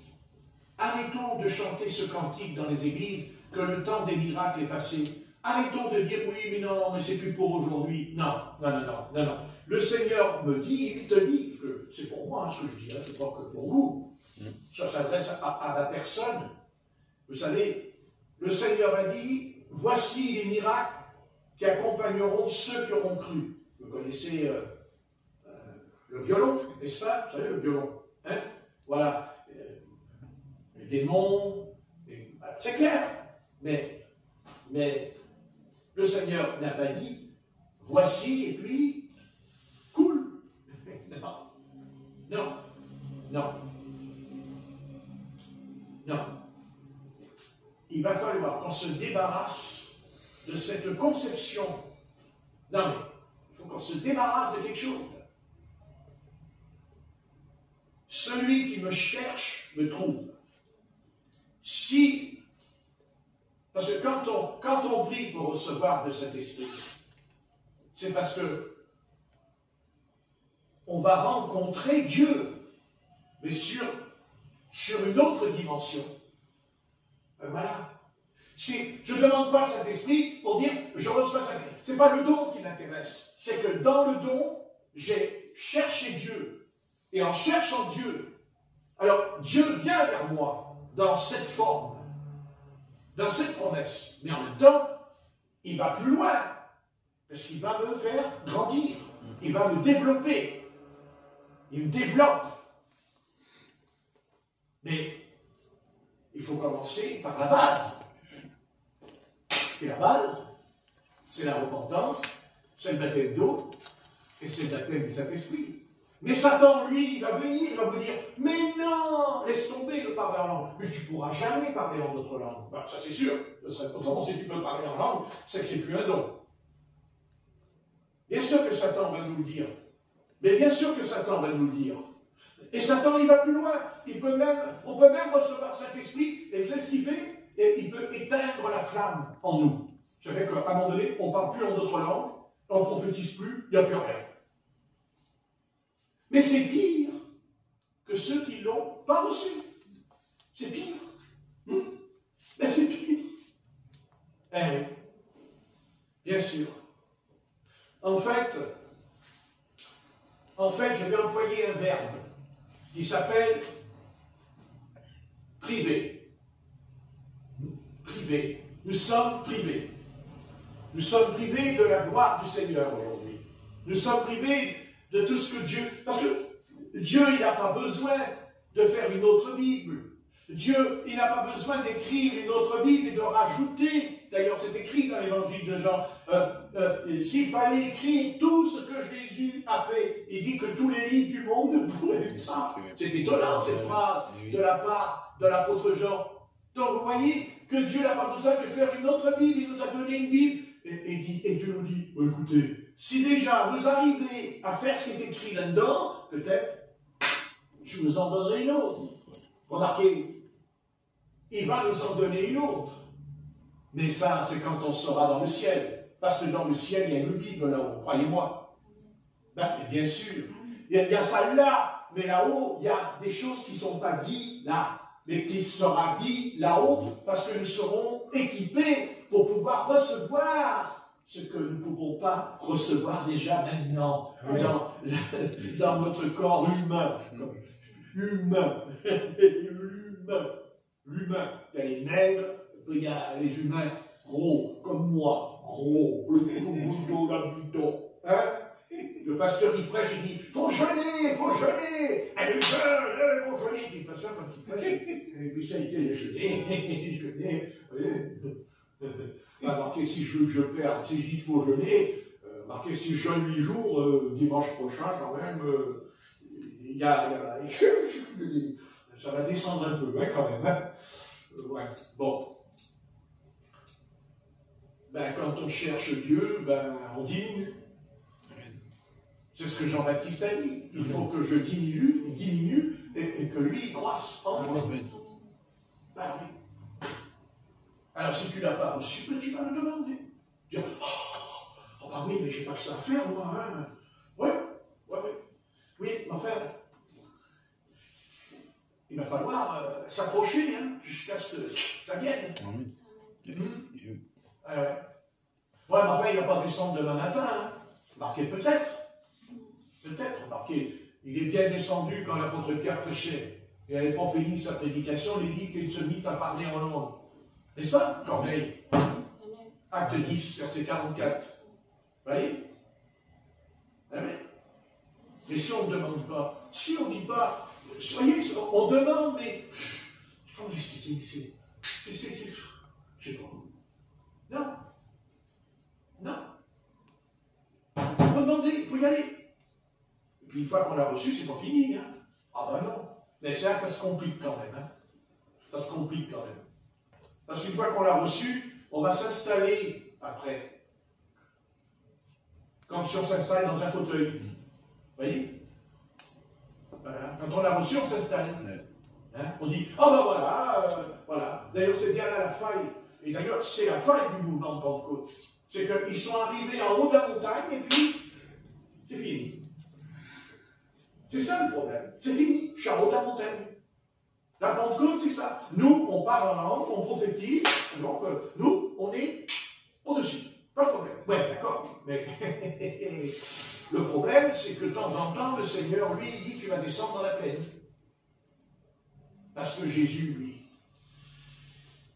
arrêtons de chanter ce cantique dans les églises que le temps des miracles est passé. Arrêtons de dire oui, mais non, mais c'est plus pour aujourd'hui. Non, non, non, non, non, non. Le Seigneur me dit, il te dit que c'est pour moi ce que je dis, c'est pas que pour vous. Ça s'adresse à la personne. Vous savez, le Seigneur a dit, voici les miracles qui accompagneront ceux qui auront cru. Vous connaissez le violon, n'est-ce pas? Vous savez, le violon. Hein? Voilà. Les démons. C'est clair. Mais le Seigneur n'a pas dit, voici, et puis, cool. Non. Non. Non. Non. Il va falloir qu'on se débarrasse de cette conception. Non, mais il faut qu'on se débarrasse de quelque chose. Celui qui me cherche me trouve. Si, parce que quand on prie pour recevoir de cet esprit, c'est parce que on va rencontrer Dieu, mais sur une autre dimension. Voilà. Je ne demande pas cet esprit pour dire je reçois cet esprit. Ce n'est pas le don qui m'intéresse. C'est que dans le don, j'ai cherché Dieu. Et en cherchant Dieu, alors Dieu vient vers moi dans cette forme, dans cette promesse. Mais en même temps, il va plus loin. Parce qu'il va me faire grandir. Il va me développer. Il me développe. Mais il faut commencer par la base. Et la base, c'est la repentance, c'est le baptême d'eau, et c'est le baptême du Saint-Esprit. Mais Satan, lui, il va venir, il va vous dire, mais non, laisse tomber le parler en langue. Mais tu ne pourras jamais parler en d'autres langues. Ben, ça c'est sûr. Autrement, si tu peux parler en langue, c'est que c'est plus un don. Bien sûr que Satan va nous le dire. Mais bien sûr que Satan va nous le dire. Et Satan, il va plus loin. On peut même recevoir cet esprit, et vous savez ce qu'il fait? Et il peut éteindre la flamme en nous. Vous savez qu'à un moment donné, on ne parle plus en d'autres langues, on ne prophétise plus, il n'y a plus rien. Mais c'est pire que ceux qui ne l'ont pas reçu. C'est pire. Mais c'est pire. Eh oui. Bien sûr. En fait, je vais employer un verbe qui s'appelle privé. Privé. Nous sommes privés. Nous sommes privés de la gloire du Seigneur aujourd'hui. Nous sommes privés de tout ce que Dieu... Parce que Dieu, il n'a pas besoin de faire une autre Bible. Dieu, il n'a pas besoin d'écrire une autre Bible et de rajouter. D'ailleurs, c'est écrit dans l'évangile de Jean. S'il fallait écrire tout ce que Jésus a fait, il dit que tous les livres du monde ne pourraient pas. C'est étonnant, cette phrase de la part de l'apôtre Jean. Donc, vous voyez que Dieu n'a pas besoin de faire une autre Bible. Il nous a donné une Bible. Et Dieu nous dit, écoutez, si déjà vous arrivez à faire ce qui est écrit là-dedans, peut-être, je vous en donnerai une autre. Remarquez, il va nous en donner une autre. Mais ça, c'est quand on sera dans le ciel. Parce que dans le ciel, il y a une Bible là-haut, croyez-moi. Ben, bien sûr. Il y a ça là, mais là-haut, il y a des choses qui ne sont pas dites là, mais qui sera dit là-haut, parce que nous serons équipés pour pouvoir recevoir ce que nous ne pouvons pas recevoir déjà maintenant dans notre corps humain. Humain. L'humain. Il y a les maigres, il y a les humains gros, comme moi, gros, le boudou, la bidon. Hein? Le pasteur, il prêche, il dit, faut jeûner, allez, jeûne, faut jeûner. Il dit, pasteur, quand il prêche, il ça, il dit, jeûner, pas marqué si je perds, si je dis faut jeûner, marqué si je jeûne 8 jours, dimanche prochain, quand même, il y a ça va descendre un peu, hein, quand même. Hein. Ouais. Bon. Ben, quand on cherche Dieu, ben, on diminue. C'est ce que Jean-Baptiste a dit. Il faut que je diminue et que lui il croisse en moi. Ben oui. Alors si tu ne l'as pas reçu, ben, tu vas le demander. Dire, oh ben oui, mais j'ai pas que ça à faire, moi. Hein. Ouais. Oui, mais enfin, il va falloir s'approcher jusqu'à ce que ça vienne. Ouais, mais enfin, il ne va pas descendre demain matin. Hein. Marqué peut-être. Peut-être, remarquez, il est bien descendu quand l'apôtre Pierre prêchait. Et n'avait pas fini sa prédication, il dit qu'il se mit à parler en langue. N'est-ce pas, Corneille? Acte 10, verset 44. Vous voyez? Amen. Mais si on ne demande pas, si on ne dit pas, soyez, on demande, mais comment expliquer? Je sais pas. Non. Il faut demander, il faut y aller. Et puis une fois qu'on l'a reçu, c'est pas fini. Hein. Ah ben non. Mais c'est là que ça se complique quand même. Hein. Ça se complique quand même. Parce qu'une fois qu'on l'a reçu, on va s'installer après. Comme si on s'installe dans un fauteuil. Vous voyez? Voilà. Quand on l'a reçu, on s'installe. Hein? On dit, ah ben voilà. D'ailleurs, c'est bien là la faille. Et d'ailleurs, c'est la faille du mouvement de Pentecôte. C'est qu'ils sont arrivés en haut de la montagne et puis, c'est fini. C'est ça le problème. C'est fini. Je suis en haut de la montagne. La Pentecôte, c'est ça. Nous, on parle en langue, on prophétise, donc nous, on est au-dessus. Pas de problème. Ouais, d'accord. Mais le problème, c'est que de temps en temps, le Seigneur, lui, il dit tu vas descendre dans la plaine. Parce que Jésus, lui,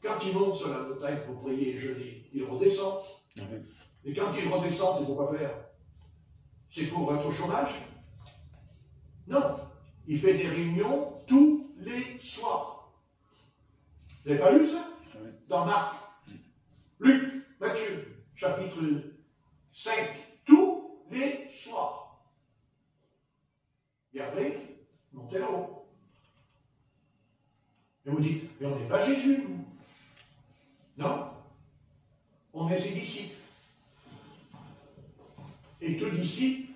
quand il monte sur la montagne pour prier et jeûner, il redescend. Amen. Et quand il redescend, c'est pour quoi faire? C'est pour être au chômage? Non. Il fait des réunions tous les soirs. Vous n'avez pas lu ça? Amen. Dans Marc, Luc, Matthieu, chapitre 5, tous les soirs. Et après, montez là-haut. Et vous dites, mais on n'est pas Jésus, nous. Non. On est ses disciples. Et tout disciple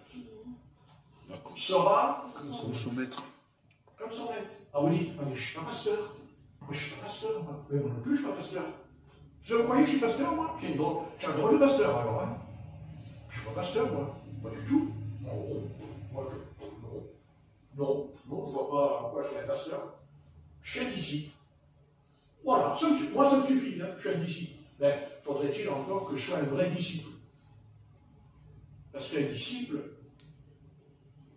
sera comme son maître. Comme son maître. Ah vous dites, ah, mais je ne suis pas pasteur. Moi, je ne suis pas pasteur. Moi. Mais moi non plus, je ne suis pas pasteur. Vous croyez que je suis pasteur, moi? Je suis un drôle de pasteur, alors. Hein. Je ne suis pas pasteur, moi. Pas du tout. Non, moi, non, je ne vois pas pourquoi je suis un pasteur. Je suis un disciple. Voilà, moi, ça me suffit. Hein. Je suis un disciple. Mais faudrait-il encore que je sois un vrai disciple? Parce qu'un disciple,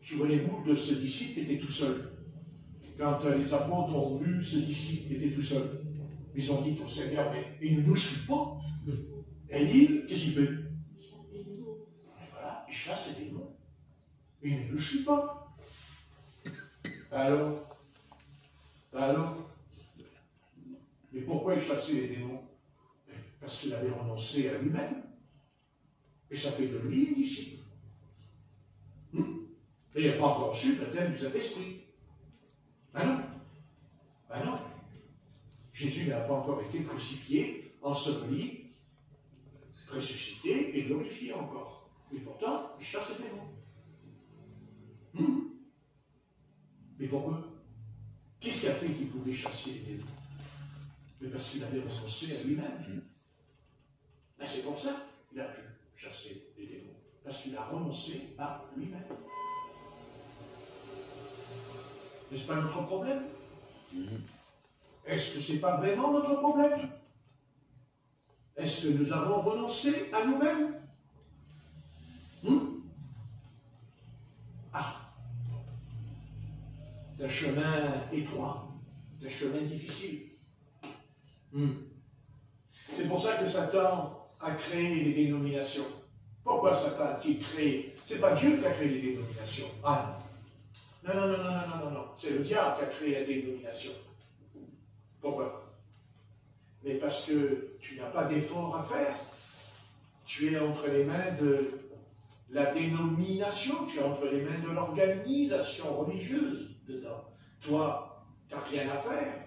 souvenez-vous de ce disciple qui était tout seul. Quand les apôtres ont vu ce disciple qui était tout seul, ils ont dit au Seigneur, mais il ne nous suit pas. Et il, qu'est-ce qu'il fait? Voilà, il chasse les démons. Il ne nous suit pas. Alors, mais pourquoi il chassait les démons? Parce qu'il avait renoncé à lui-même. Et ça fait de lui un disciple. Et il n'a pas encore su le baptême du Saint-Esprit. Ben non. Jésus n'a pas encore été crucifié, enseveli, ressuscité et glorifié encore. Et pourtant, il chasse les démons. Mais pourquoi? Qu'est-ce qui a fait qu'il pouvait chasser les démons? Mais parce qu'il avait renoncé à lui-même. Ben, c'est pour ça qu'il a pu chasser les démons. Parce qu'il a renoncé à lui-même. N'est-ce pas notre problème? Est-ce que ce n'est pas vraiment notre problème? Est-ce que nous avons renoncé à nous-mêmes? C'est un chemin étroit, c'est un chemin difficile. C'est pour ça que Satan a créé les dénominations. Pourquoi Satan a-t-il créé? C'est pas Dieu qui a créé les dénominations. Ah non. Non. C'est le diable qui a créé la dénomination. Pourquoi? Mais parce que tu n'as pas d'effort à faire. Tu es entre les mains de la dénomination, tu es entre les mains de l'organisation religieuse dedans. Toi, tu n'as rien à faire.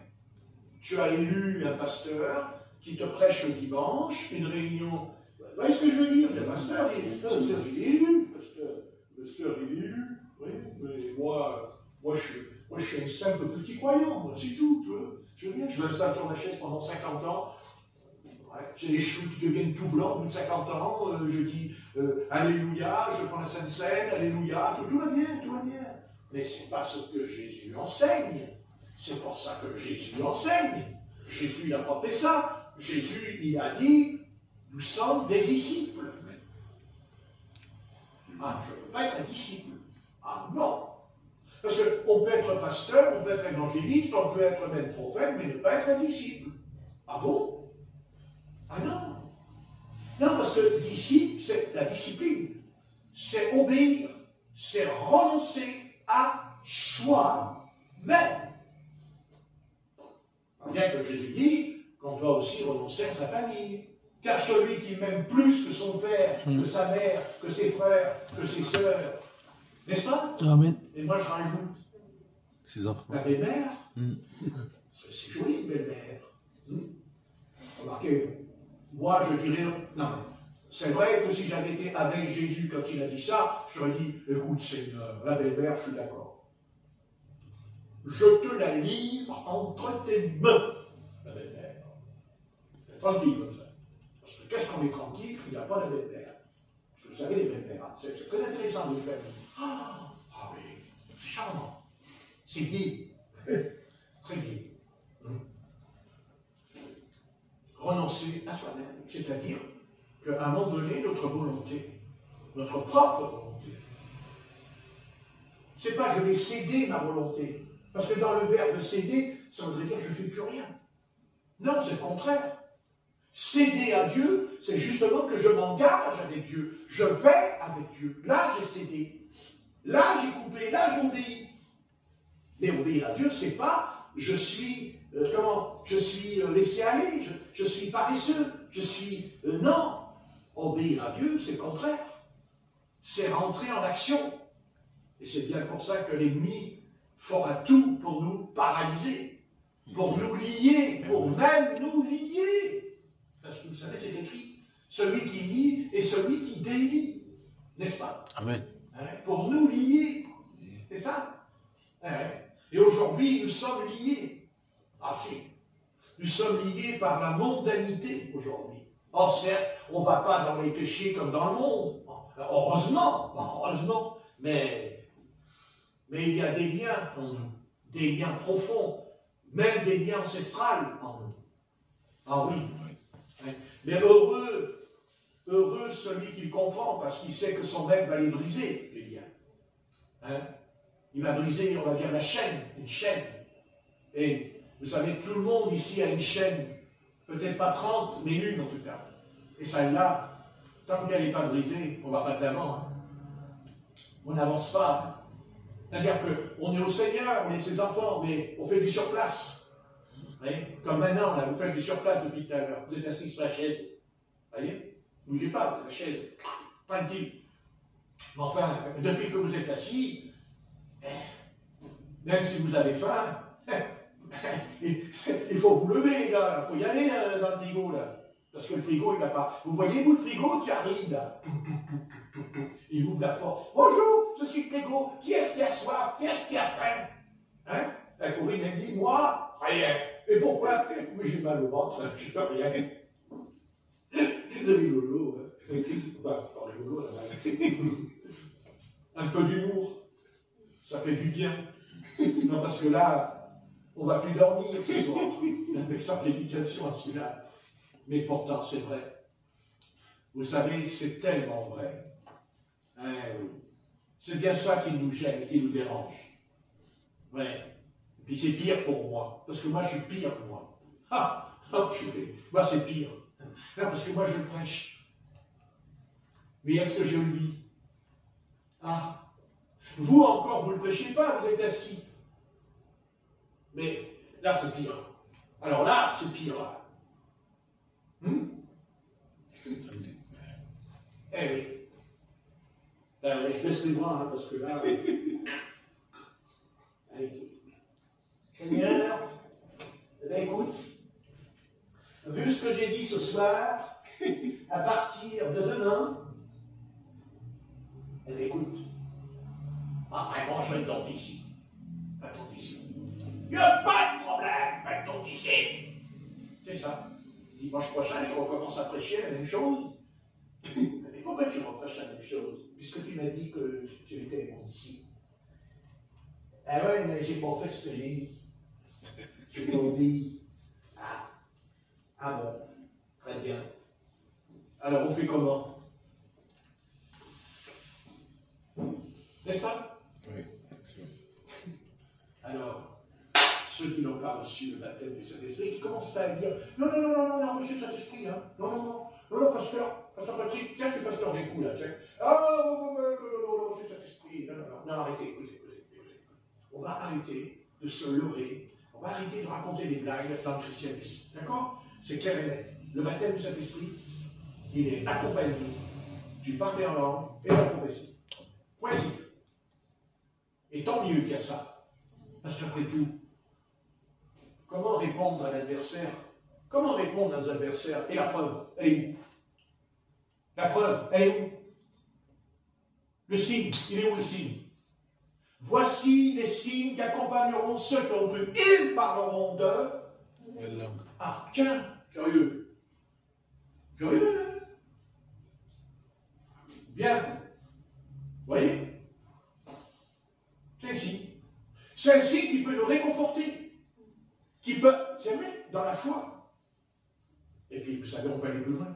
Tu as élu un pasteur qui te prêche le dimanche, une réunion. Vous voyez ce que je veux dire? Le pasteur, il est élu. Le pasteur, il est élu. Oui, mais moi, je suis un simple petit croyant, c'est tout. Tu vois. Je m'installe sur ma chaise pendant 50 ans. J'ai les cheveux qui deviennent tout blancs, au bout de 50 ans, je dis Alléluia, je prends la Sainte Seine, Alléluia, tout va bien, tout va bien. Mais ce n'est pas ce que Jésus enseigne. C'est pour ça que Jésus enseigne. Jésus n'a pas fait ça. Jésus, il a dit, nous sommes des disciples. Ah, je ne peux pas être un disciple. Ah non. Parce qu'on peut être pasteur, on peut être évangéliste, on peut être même prophète, mais ne pas être un disciple. Ah bon? Ah non. Non, parce que disciple, c'est la discipline. C'est obéir. C'est renoncer à soi-même. Bien que Jésus dit qu'on doit aussi renoncer à sa famille. Car celui qui m'aime plus que son père, que sa mère, que ses frères, que ses sœurs, n'est-ce pas? Amen. Et moi je rajoute Ses enfants. la belle-mère. C'est joli, une belle-mère. Remarquez, moi je dirais, non, c'est vrai que si j'avais été avec Jésus quand il a dit ça, j'aurais dit, écoute Seigneur, la belle-mère, je suis d'accord. Je te la livre entre tes mains, la belle-mère. Tranquille comme ça. Parce que qu'est-ce qu'on est tranquille qu'il n'y a pas de belle-mère? Parce que vous savez, les belles-mères, c'est très intéressant de le faire. Ah oui, c'est charmant. C'est dit. Très gai. Renoncer à soi-même. C'est-à-dire qu'à un moment donné, notre volonté, notre propre volonté, c'est pas je vais céder ma volonté. Parce que dans le verbe céder, ça voudrait dire je ne fais plus rien. Non, c'est le contraire. Céder à Dieu, c'est justement que je m'engage avec Dieu. Je vais avec Dieu. Là, j'ai cédé. Là, j'ai coupé. Là, j'obéis. Mais obéir à Dieu, c'est pas je suis, je suis laissé aller, je suis paresseux, je suis... non. Obéir à Dieu, c'est le contraire. C'est rentrer en action. Et c'est bien pour ça que l'ennemi fera tout pour nous paralyser, pour nous lier, pour même nous lier. Parce que vous savez, c'est écrit, celui qui lie et celui qui délie. N'est-ce pas? Amen. Pour nous lier. C'est ça? Et aujourd'hui, nous sommes liés. Ah si. Nous sommes liés par la mondanité aujourd'hui. Or, certes, on ne va pas dans les péchés comme dans le monde. Heureusement. Mais il y a des liens en nous, des liens profonds, même des liens ancestrales en nous. Ah oui. Mais heureux celui qui le comprend, parce qu'il sait que son maître va les briser, les liens. Il va briser, on va dire, la chaîne, une chaîne. Et vous savez, tout le monde ici a une chaîne, peut-être pas 30, mais une en tout cas. Et celle-là, tant qu'elle n'est pas brisée, on ne va pas de l'avant. On n'avance pas. C'est-à-dire qu'on est au Seigneur, on est ses enfants, mais on fait du surplace. Vous voyez? Comme maintenant, là, vous faites du surplace depuis tout à l'heure. Vous êtes assis sur la chaise. Vous voyez? Ne bougez pas, la chaise. Tranquille. Mais enfin, depuis que vous êtes assis, même si vous avez faim, il faut vous lever, les gars. Il faut y aller dans le frigo, là. Parce que le frigo, il n'a pas... Vous voyez, vous, le frigo qui arrive, là. Il ouvre la porte. Bonjour, je suis le frigo. Qui est-ce qui a soif? Qui est-ce qui a faim? La Corinne, elle dit, moi, rien. Et pourquoi? Mais j'ai mal au ventre, je peux rien. de rigolo. Hein. Enfin, pas rigolo, là, un peu d'humour, ça fait du bien. Non, parce que là, on ne va plus dormir ce soir, avec sa prédication à celui-là. Mais pourtant, c'est vrai. Vous savez, c'est tellement vrai. Hein, oui. C'est bien ça qui nous gêne et qui nous dérange. Ouais. Et puis c'est pire pour moi, parce que moi, je suis pire, moi. Ah, oh purée, moi, c'est pire. Non, parce que moi, je prêche. Mais est-ce que je le vis? Ah, vous encore, vous ne le prêchez pas, vous êtes assis. Mais là, c'est pire. Alors là, c'est pire, là. Eh oui. Je baisse les bras, hein, parce que là... Allez. Seigneur, eh bien, écoute, vu ce que j'ai dit ce soir, à partir de demain, eh bien, écoute, vraiment, je vais être ton disciple. Pas ton disciple. Il n'y a pas de problème avec ton disciple. C'est ça. Dimanche prochain, je recommence à prêcher la même chose. Mais pourquoi tu reprêches la même chose? Puisque tu m'as dit que tu étais mon disciple. Ah ouais, mais j'ai pas fait ce que j'ai dit. J'ai pas dit. Ah bon, très bien. Alors, on fait comment? N'est-ce pas? Oui, excellent. Alors, ceux qui n'ont pas reçu le baptême du Saint-Esprit, qui commencent pas à dire non, non, non, non, non, non, monsieur le Saint-Esprit, hein. Non, non, non, non, non, pasteur Patrick, tiens, je suis pasteur des coups, là, tiens. Ah, non, non, non, non, non, monsieur le Saint-Esprit, non, non, non, non, arrêtez, écoutez. On va arrêter de se leurrer, on va arrêter de raconter des blagues dans le christianisme, d'accord? C'est clair et net. Le baptême du Saint-Esprit, il est accompagné du parler en langue et de la prophétie. Point. Et tant mieux qu'il y a ça. Parce qu'après tout, comment répondre à l'adversaire? Comment répondre à nos adversaires? Et la preuve, elle est où? La preuve, elle est où? Le signe, il est où le signe? Voici les signes qui accompagneront ceux qui ont cru. Ils parleront de... Ah, tiens, curieux. Curieux, hein? Bien. Vous voyez? C'est un signe. C'est un signe qui peut nous réconforter. Qui peut, c'est vrai, dans la foi. Et puis, vous savez, on peut aller plus loin.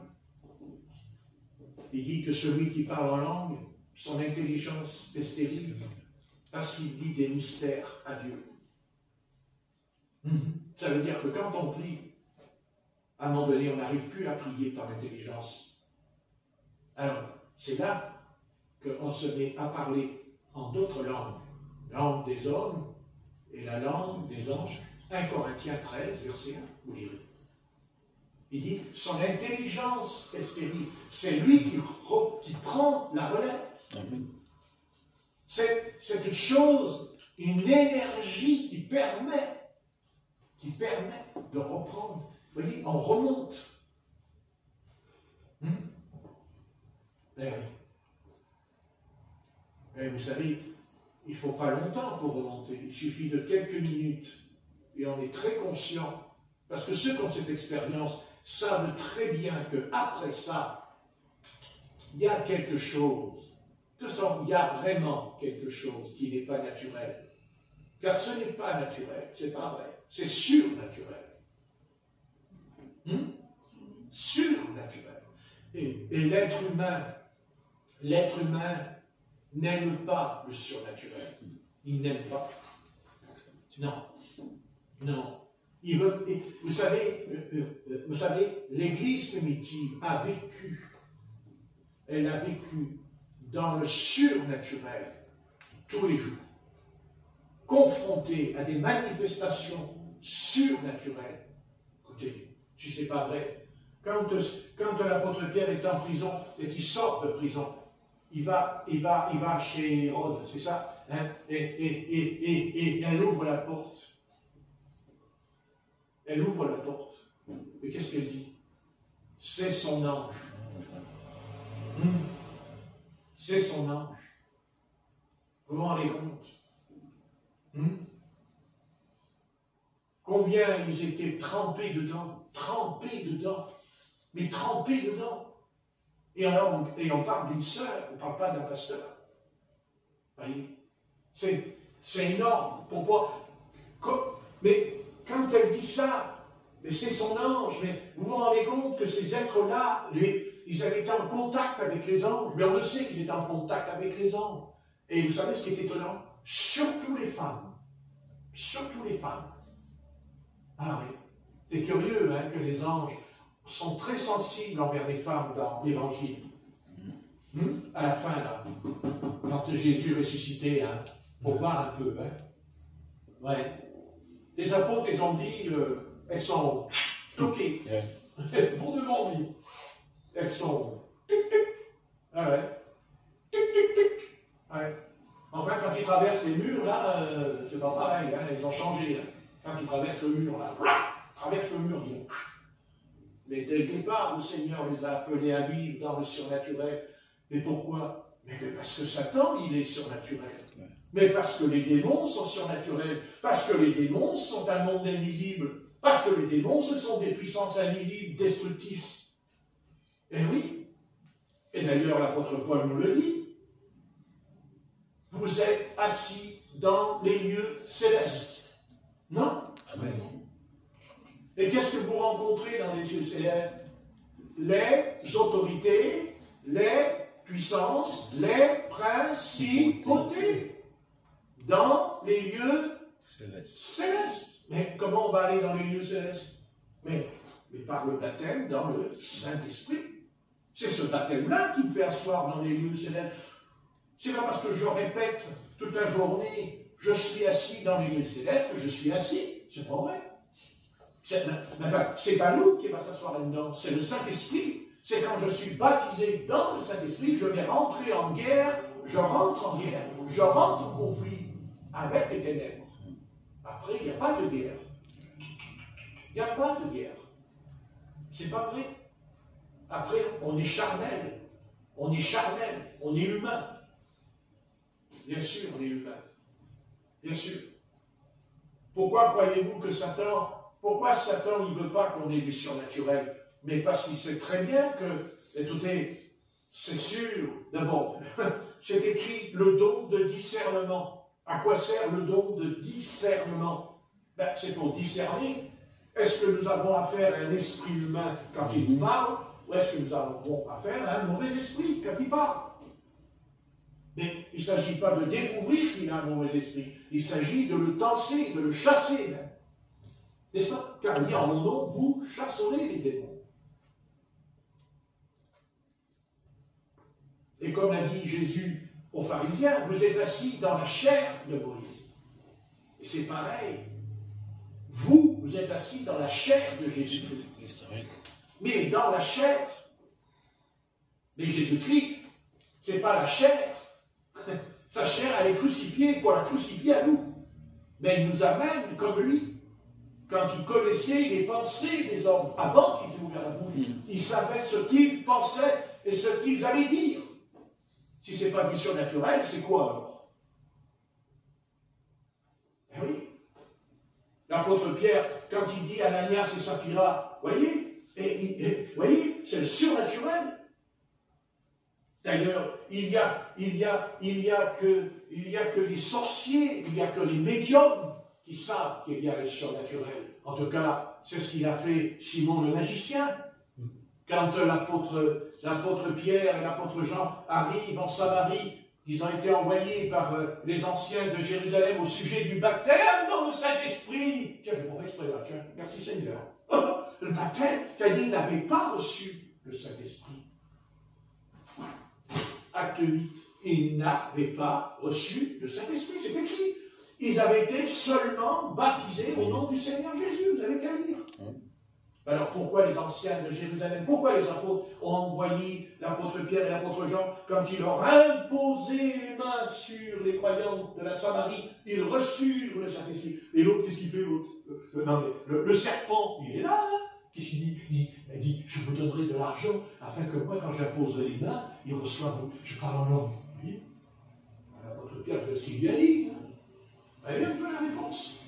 Il dit que celui qui parle en langue, son intelligence est stérile, parce qu'il dit des mystères à Dieu. Ça veut dire que quand on prie, à un moment donné, on n'arrive plus à prier par l'intelligence. Alors, c'est là qu'on se met à parler en d'autres langues. Langue des hommes et la langue des anges. 1 Corinthiens 13, verset 1, vous lirez. Il dit, son intelligence est stérile. C'est lui qui prend la relève. C'est une chose, une énergie qui permet de reprendre. Vous voyez, on remonte. Eh oui. Et vous savez, il ne faut pas longtemps pour remonter. Il suffit de quelques minutes. Et on est très conscient. Parce que ceux qui ont cette expérience savent très bien qu'après ça, il y a quelque chose. De toute façon, il y a vraiment quelque chose qui n'est pas naturel. Car ce n'est pas naturel, c'est pas vrai. C'est surnaturel. Surnaturel. Et l'être humain n'aime pas le surnaturel. Il n'aime pas. Non. Non. Il veut, vous savez, l'Église primitive a vécu. Elle a vécu dans le surnaturel tous les jours, confrontée à des manifestations surnaturelles. Écoutez, si ce n'est pas vrai, quand l'apôtre Pierre est en prison et qu'il sort de prison, il va chez Hérode, c'est ça, hein, et elle ouvre la porte. Elle ouvre la porte. Et qu'est-ce qu'elle dit? C'est son ange. C'est son ange. Vous vous rendez compte? Combien ils étaient trempés dedans, mais trempés dedans. Et on parle d'une sœur, on ne parle pas d'un pasteur. Voyez, c'est énorme. Pourquoi? Mais quand elle dit ça, mais c'est son ange, mais vous vous rendez compte que ces êtres-là, ils avaient été en contact avec les anges, mais on le sait qu'ils étaient en contact avec les anges. Et vous savez ce qui est étonnant? Surtout les femmes. Surtout les femmes. Ah oui, c'est curieux hein, que les anges sont très sensibles envers les femmes dans l'Évangile. À la fin, là, quand Jésus est ressuscité, hein, pour voir un peu. Hein. Ouais. Les apôtres, ils ont dit, elles sont toquées. Pour de bon dit. Elles sont ah ouais. Ouais. Enfin, quand ils traversent les murs, là, c'est pas pareil, hein, ils ont changé. Hein. Quand ils traversent le mur, là, traversent le mur, ils... Mais dès le départ, le Seigneur les a appelés à vivre dans le surnaturel. Mais pourquoi? Mais parce que Satan, il est surnaturel. Mais parce que les démons sont surnaturels. Parce que les démons sont un monde invisible. Parce que les démons, ce sont des puissances invisibles, destructives. Eh oui. Et d'ailleurs, l'apôtre Paul nous le dit. Vous êtes assis dans les lieux célestes. Non? Amen. Et qu'est-ce que vous rencontrez dans les lieux célestes? Les autorités, les puissances, les principautés. Dans les lieux célestes. Mais comment on va aller dans les lieux célestes? Mais par le baptême dans le Saint-Esprit. C'est ce baptême-là qui me fait asseoir dans les lieux célestes. C'est pas parce que je répète toute la journée, je suis assis dans les lieux célestes, que je suis assis. C'est pas vrai. C'est pas nous qui va s'asseoir là-dedans, c'est le Saint-Esprit. C'est quand je suis baptisé dans le Saint-Esprit, je vais rentrer en guerre, je rentre en guerre, je rentre en conflit avec les ténèbres. Après, il n'y a pas de guerre. Il n'y a pas de guerre. C'est pas vrai. Après, on est charnel. On est charnel. On est humain. Bien sûr, on est humain. Bien sûr. Pourquoi croyez-vous que Satan... Pourquoi Satan ne veut pas qu'on ait du surnaturel? Mais parce qu'il sait très bien que... Écoutez, c'est sûr. D'abord, c'est écrit le don de discernement. À quoi sert le don de discernement? Ben, c'est pour discerner. Est-ce que nous avons affaire à un esprit humain quand il nous parle, ou est-ce que nous avons affaire à un mauvais esprit quand il parle? Mais il ne s'agit pas de découvrir qu'il a un mauvais esprit, il s'agit de le tasser, de le chasser même. N'est-ce pas? Car il dit en mon nom, vous chasserez les démons. Et comme l'a dit Jésus aux pharisiens, vous êtes assis dans la chair de Moïse. Et c'est pareil. Vous êtes assis dans la chair de Jésus-Christ. Mais dans la chair. Mais Jésus-Christ, ce n'est pas la chair. Sa chair, elle est crucifiée pour la crucifier à nous. Mais il nous amène comme lui. Quand il connaissait les pensées des hommes, avant qu'ils aient ouvert la bouche, il savait ce qu'ils pensaient et ce qu'ils allaient dire. Si ce n'est pas du surnaturel, c'est quoi alors? Eh oui. L'apôtre Pierre, quand il dit Ananias et Saphira, voyez, voyez, c'est le surnaturel. D'ailleurs, il n'y a que les sorciers, il n'y a que les médiums qui savent qu'il y a le surnaturel. En tout cas, c'est ce qu'il a fait Simon le magicien. Quand l'apôtre Pierre et l'apôtre Jean arrivent en Samarie, ils ont été envoyés par les anciens de Jérusalem au sujet du baptême dans le Saint-Esprit. Tiens, j'ai mon exprès là, tiens, merci Seigneur. Le baptême, c'est-à-dire qu'ils n'avaient pas reçu le Saint-Esprit. Acte 8, ils n'avaient pas reçu le Saint-Esprit, c'est écrit. Ils avaient été seulement baptisés au nom du Seigneur Jésus, vous avez qu'à lire. Alors pourquoi les anciens de Jérusalem, pourquoi les apôtres ont envoyé l'apôtre Pierre et l'apôtre Jean quand ils leur imposaient les mains sur les croyants de la Samarie, ils reçurent le Saint-Esprit. Et l'autre, qu'est-ce qu'il fait l'autre? Non mais le serpent, il est là, hein. Qu'est-ce qu'il dit? Il dit, je vous donnerai de l'argent afin que moi, quand j'imposerai les mains, ils reçoivent, je parle en langue. Vous voyez? L'apôtre Pierre, qu'est-ce qu'il lui a dit? Vous avez un peu la réponse.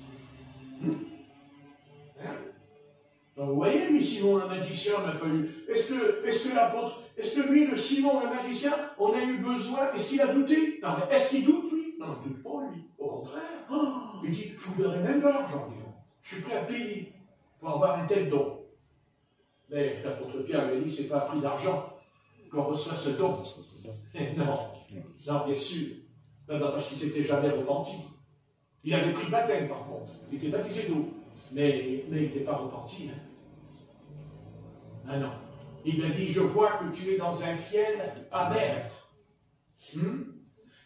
Donc vous voyez, lui, Simon le magicien, on n'a pas eu? Est-ce que l'apôtre, est-ce que lui, le Simon le magicien, on a eu besoin? Est-ce qu'il a douté? Non, mais est-ce qu'il doute, lui? Non, il ne doute pas, lui. Au contraire. Oh, il dit, je vous donnerai même de l'argent, disons. Je suis prêt à payer pour avoir un tel don. Mais l'apôtre Pierre lui a dit, c'est pas à prix d'argent qu'on reçoit ce don. Non, non, bien sûr. Non, parce qu'il ne s'était jamais repenti. Il avait pris le baptême, par contre. Il était baptisé d'eau. Mais il n'était pas repenti. Hein. Ah non. Il lui a dit, je vois que tu es dans un fiel amer.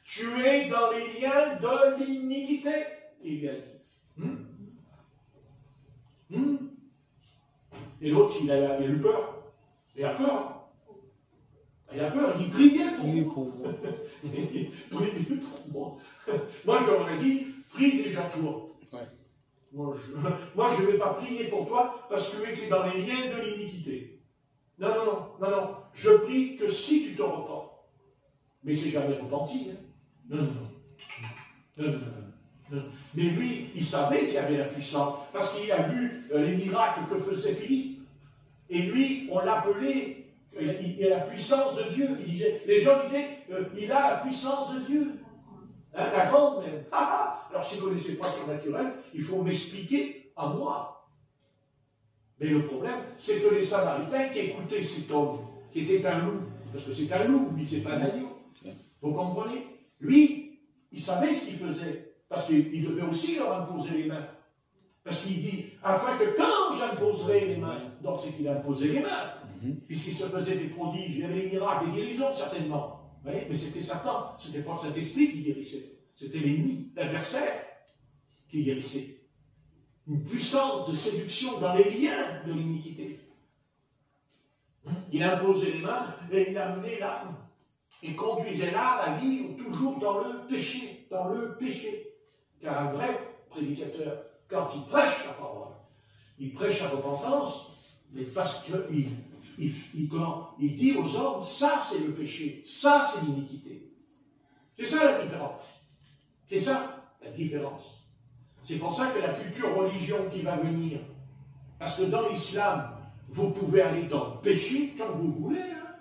Tu es dans les liens de l'iniquité, il lui a dit. Et l'autre, il a eu peur. Il a peur. Il a peur, il priait pour moi. Priez pour moi. Moi, j'aurais dit, prie déjà toi. Ouais. Moi, je ne vais pas prier pour toi parce que tu es dans les liens de l'iniquité. Non. Je prie que si tu te repens. Mais il ne s'est jamais repenti. Hein. Non. Mais lui, il savait qu'il y avait la puissance parce qu'il a vu les miracles que faisait Philippe. Et lui, on l'appelait, il a la puissance de Dieu. Les gens disaient, il a la puissance de Dieu. Hein, la grande même. Alors si vous ne connaissez pas son naturel, il faut m'expliquer à moi. Mais le problème, c'est que les Samaritains qui écoutaient cet homme, qui était un loup, parce que c'est un loup, lui, c'est pas un agneau. Vous comprenez? Lui, il savait ce qu'il faisait, parce qu'il devait aussi leur imposer les mains. Parce qu'il dit, afin que quand j'imposerai les mains, donc c'est qu'il a imposé les mains, puisqu'il se faisait des prodiges, il y avait des miracles, des guérisons certainement. Vous voyez? Mais c'était Satan, c'était pas cet esprit qui guérissait, c'était l'ennemi, l'adversaire qui guérissait. Une puissance de séduction dans les liens de l'iniquité. Il imposait les mains et il amenait l'âme. Il conduisait l'âme à vivre toujours dans le péché, Car un vrai prédicateur, quand il prêche la parole, il prêche la repentance, mais parce qu'il dit aux hommes, ça c'est le péché, ça c'est l'iniquité. C'est ça la différence. C'est ça la différence. C'est pour ça que la future religion qui va venir, parce que dans l'islam, vous pouvez aller dans le péché quand vous voulez. Hein.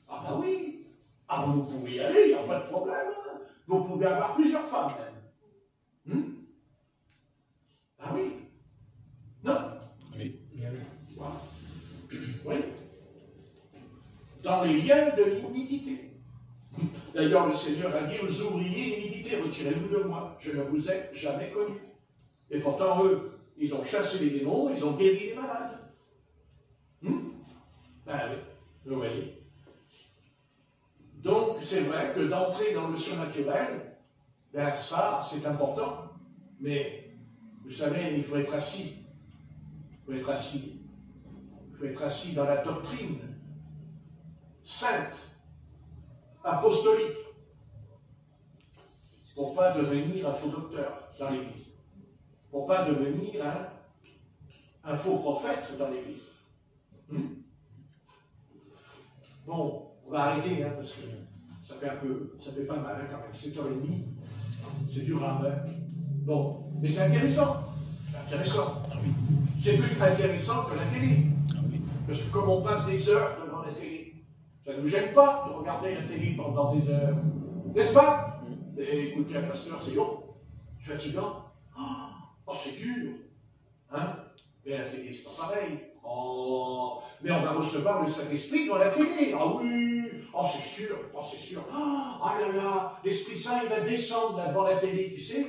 Ah ben oui. Ah, vous pouvez y aller, il n'y a pas de problème. Hein. Vous pouvez avoir plusieurs femmes même. Ah oui. Non. Oui. Voilà. Oui. Dans les liens de l'iniquité. D'ailleurs, le Seigneur a dit aux ouvriers l'iniquité, retirez-vous de moi, je ne vous ai jamais connu. Et pourtant, eux, ils ont chassé les démons, ils ont guéri les malades. Ben oui, vous voyez. Donc, c'est vrai que d'entrer dans le surnaturel, ben ça, c'est important. Mais, vous savez, il faut être assis. Il faut être assis. Il faut être assis dans la doctrine sainte, apostolique, pour ne pas devenir un faux docteur dans l'Église, pour ne pas devenir un faux prophète dans l'Église. Bon, on va arrêter, parce que ça fait pas mal quand même, 7h30, c'est dur à faire. Bon, mais c'est intéressant, c'est plus intéressant que la télé, parce que comme on passe des heures devant la télé, ça ne nous gêne pas de regarder la télé pendant des heures, n'est-ce pas? Et écoutez un pasteur, c'est long, c'est fatigant, c'est dur, mais la télé, c'est pas pareil. Mais on va recevoir le Saint-Esprit dans la télé. Ah oui, c'est sûr. Oh là là, l'Esprit Saint, il va descendre là devant la télé, tu sais.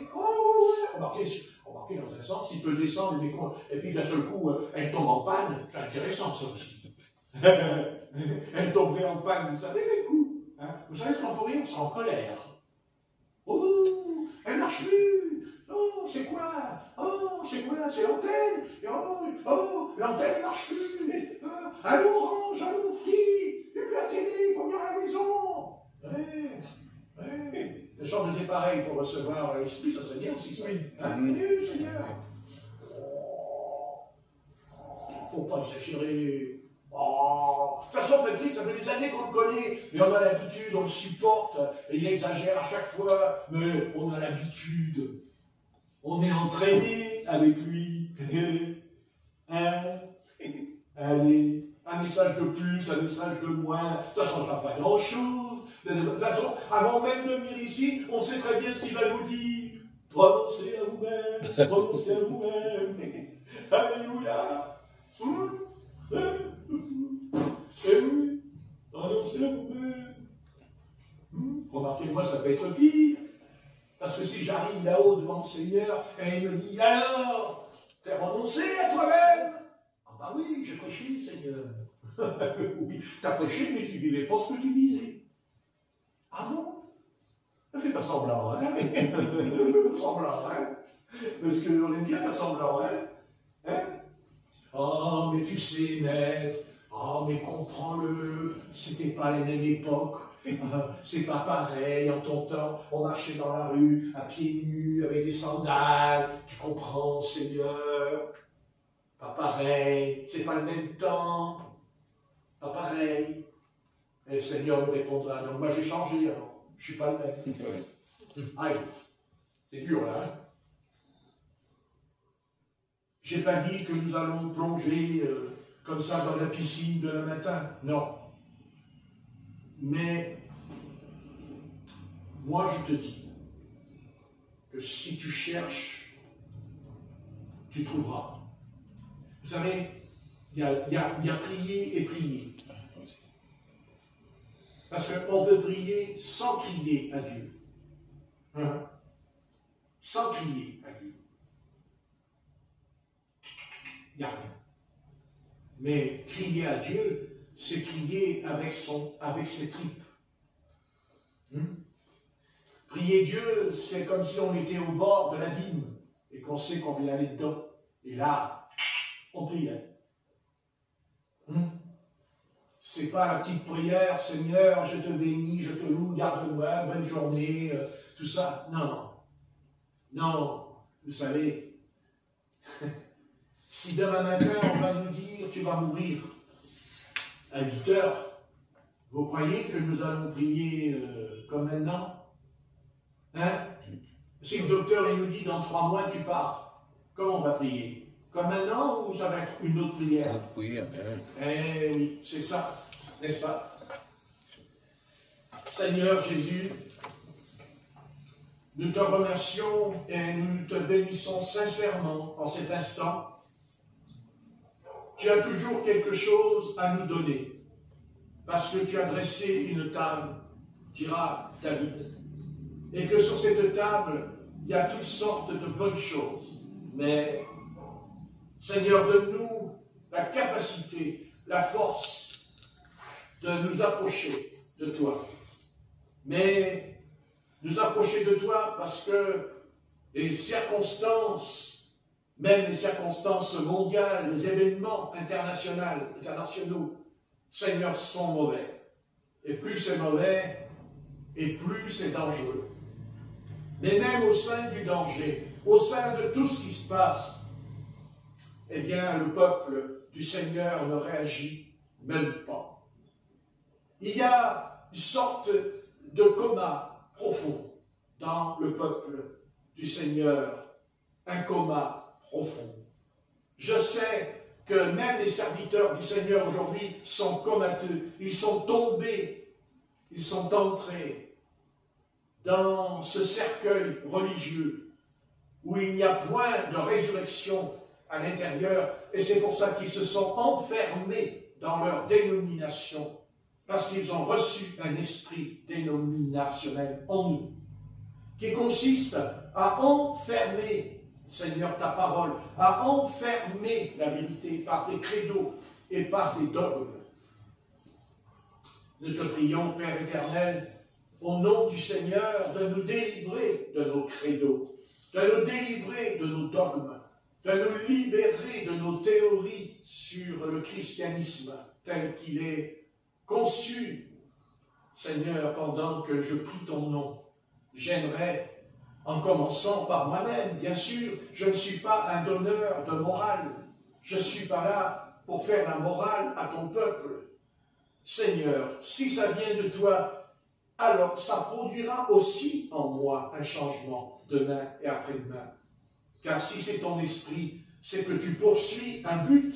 Remarquez dans un sens, il peut descendre, et puis d'un seul coup, elle tombe en panne. C'est intéressant, ça aussi. Elle tomberait en panne, vous savez, les coups. Vous savez ce qu'on ferait? On sera en colère. Oh, elle marche plus. Oh, c'est quoi? C'est l'antenne. L'antenne ne marche plus. Allô Orange, allô Free, plus la télé, il faut venir à la maison. Le chant faisait pareil pour recevoir l'esprit, ça serait bien aussi. Ça. Oui, Seigneur. Faut pas exagérer. De toute façon, Patrick, ça fait des années qu'on le connaît, mais on a l'habitude, on le supporte, et il exagère à chaque fois, mais on a l'habitude. On est entraîné avec lui. allez, un message de plus, un message de moins, ça ne changera pas grand-chose. De toute façon, avant même de venir ici, on sait très bien ce qu'il va nous dire. Renoncez à vous-même, renoncez à vous-même. Alléluia. Et oui, renoncez à vous-même. Remarquez, moi, ça peut être pire. Parce que si j'arrive là-haut devant le Seigneur et il me dit, alors, t'as renoncé à toi-même? Ah bah oui, j'ai prêché, Seigneur. Oui, t'as prêché, mais tu vivais pas ce que tu disais. Ah bon? Ne fais pas semblant, hein? Semblant, hein? Parce qu'on aime bien faire semblant, hein? Oh, mais tu sais, maître, oh, mais comprends-le, c'était pas les mêmes époques. C'est pas pareil, en ton temps, on marchait dans la rue à pieds nus, avec des sandales, tu comprends, Seigneur? Pas pareil, c'est pas le même temps, pas pareil. Et le Seigneur me répondra, donc moi j'ai changé, alors, je suis pas le même. Aïe, c'est dur là, hein? J'ai pas dit que nous allons plonger comme ça dans la piscine de le matin, non. Mais moi je te dis que si tu cherches, tu trouveras. Vous savez, il y a prier et prier. Parce qu'on peut prier sans crier à Dieu. Hein? Sans crier à Dieu. Il n'y a rien. Mais crier à Dieu, c'est crier avec ses tripes. Prier Dieu, c'est comme si on était au bord de l'abîme et qu'on sait qu'on vient aller dedans. Et là, on prie. C'est pas la petite prière, Seigneur, je te bénis, je te loue, garde-moi, bonne journée, tout ça. Non. Non, vous savez, si demain matin on va nous dire tu vas mourir à 8 heures, vous croyez que nous allons prier comme maintenant? Hein? Si le docteur il nous dit dans 3 mois tu pars, comment on va prier? Comme maintenant ou ça va être une autre prière? Une autre prière, eh oui, c'est ça, n'est-ce pas? Seigneur Jésus, nous te remercions et nous te bénissons sincèrement en cet instant. Tu as toujours quelque chose à nous donner, parce que tu as dressé une table, dira David, et que sur cette table, il y a toutes sortes de bonnes choses. Mais, Seigneur, donne-nous la capacité, la force de nous approcher de toi. Mais nous approcher de toi parce que les circonstances, même les circonstances mondiales, les événements internationaux, Seigneur, sont mauvais. Et plus c'est mauvais, et plus c'est dangereux. Mais même au sein du danger, au sein de tout ce qui se passe, eh bien, le peuple du Seigneur ne réagit même pas. Il y a une sorte de coma profond dans le peuple du Seigneur, un coma profond. Je sais que même les serviteurs du Seigneur aujourd'hui sont comateux, ils sont tombés, ils sont entrés dans ce cercueil religieux où il n'y a point de résurrection à l'intérieur, et c'est pour ça qu'ils se sont enfermés dans leur dénomination, parce qu'ils ont reçu un esprit dénominationnel en nous, qui consiste à enfermer, Seigneur, ta parole, à enfermer la vérité par des credos et par des dogmes. Nous te prions, Père éternel, au nom du Seigneur, de nous délivrer de nos credos, de nous délivrer de nos dogmes, de nous libérer de nos théories sur le christianisme tel qu'il est conçu. Seigneur, pendant que je prie ton nom, j'aimerais, en commençant par moi-même, bien sûr, je ne suis pas un donneur de morale, je ne suis pas là pour faire la morale à ton peuple. Seigneur, si ça vient de toi, alors ça produira aussi en moi un changement demain et après-demain. Car si c'est ton esprit, c'est que tu poursuis un but,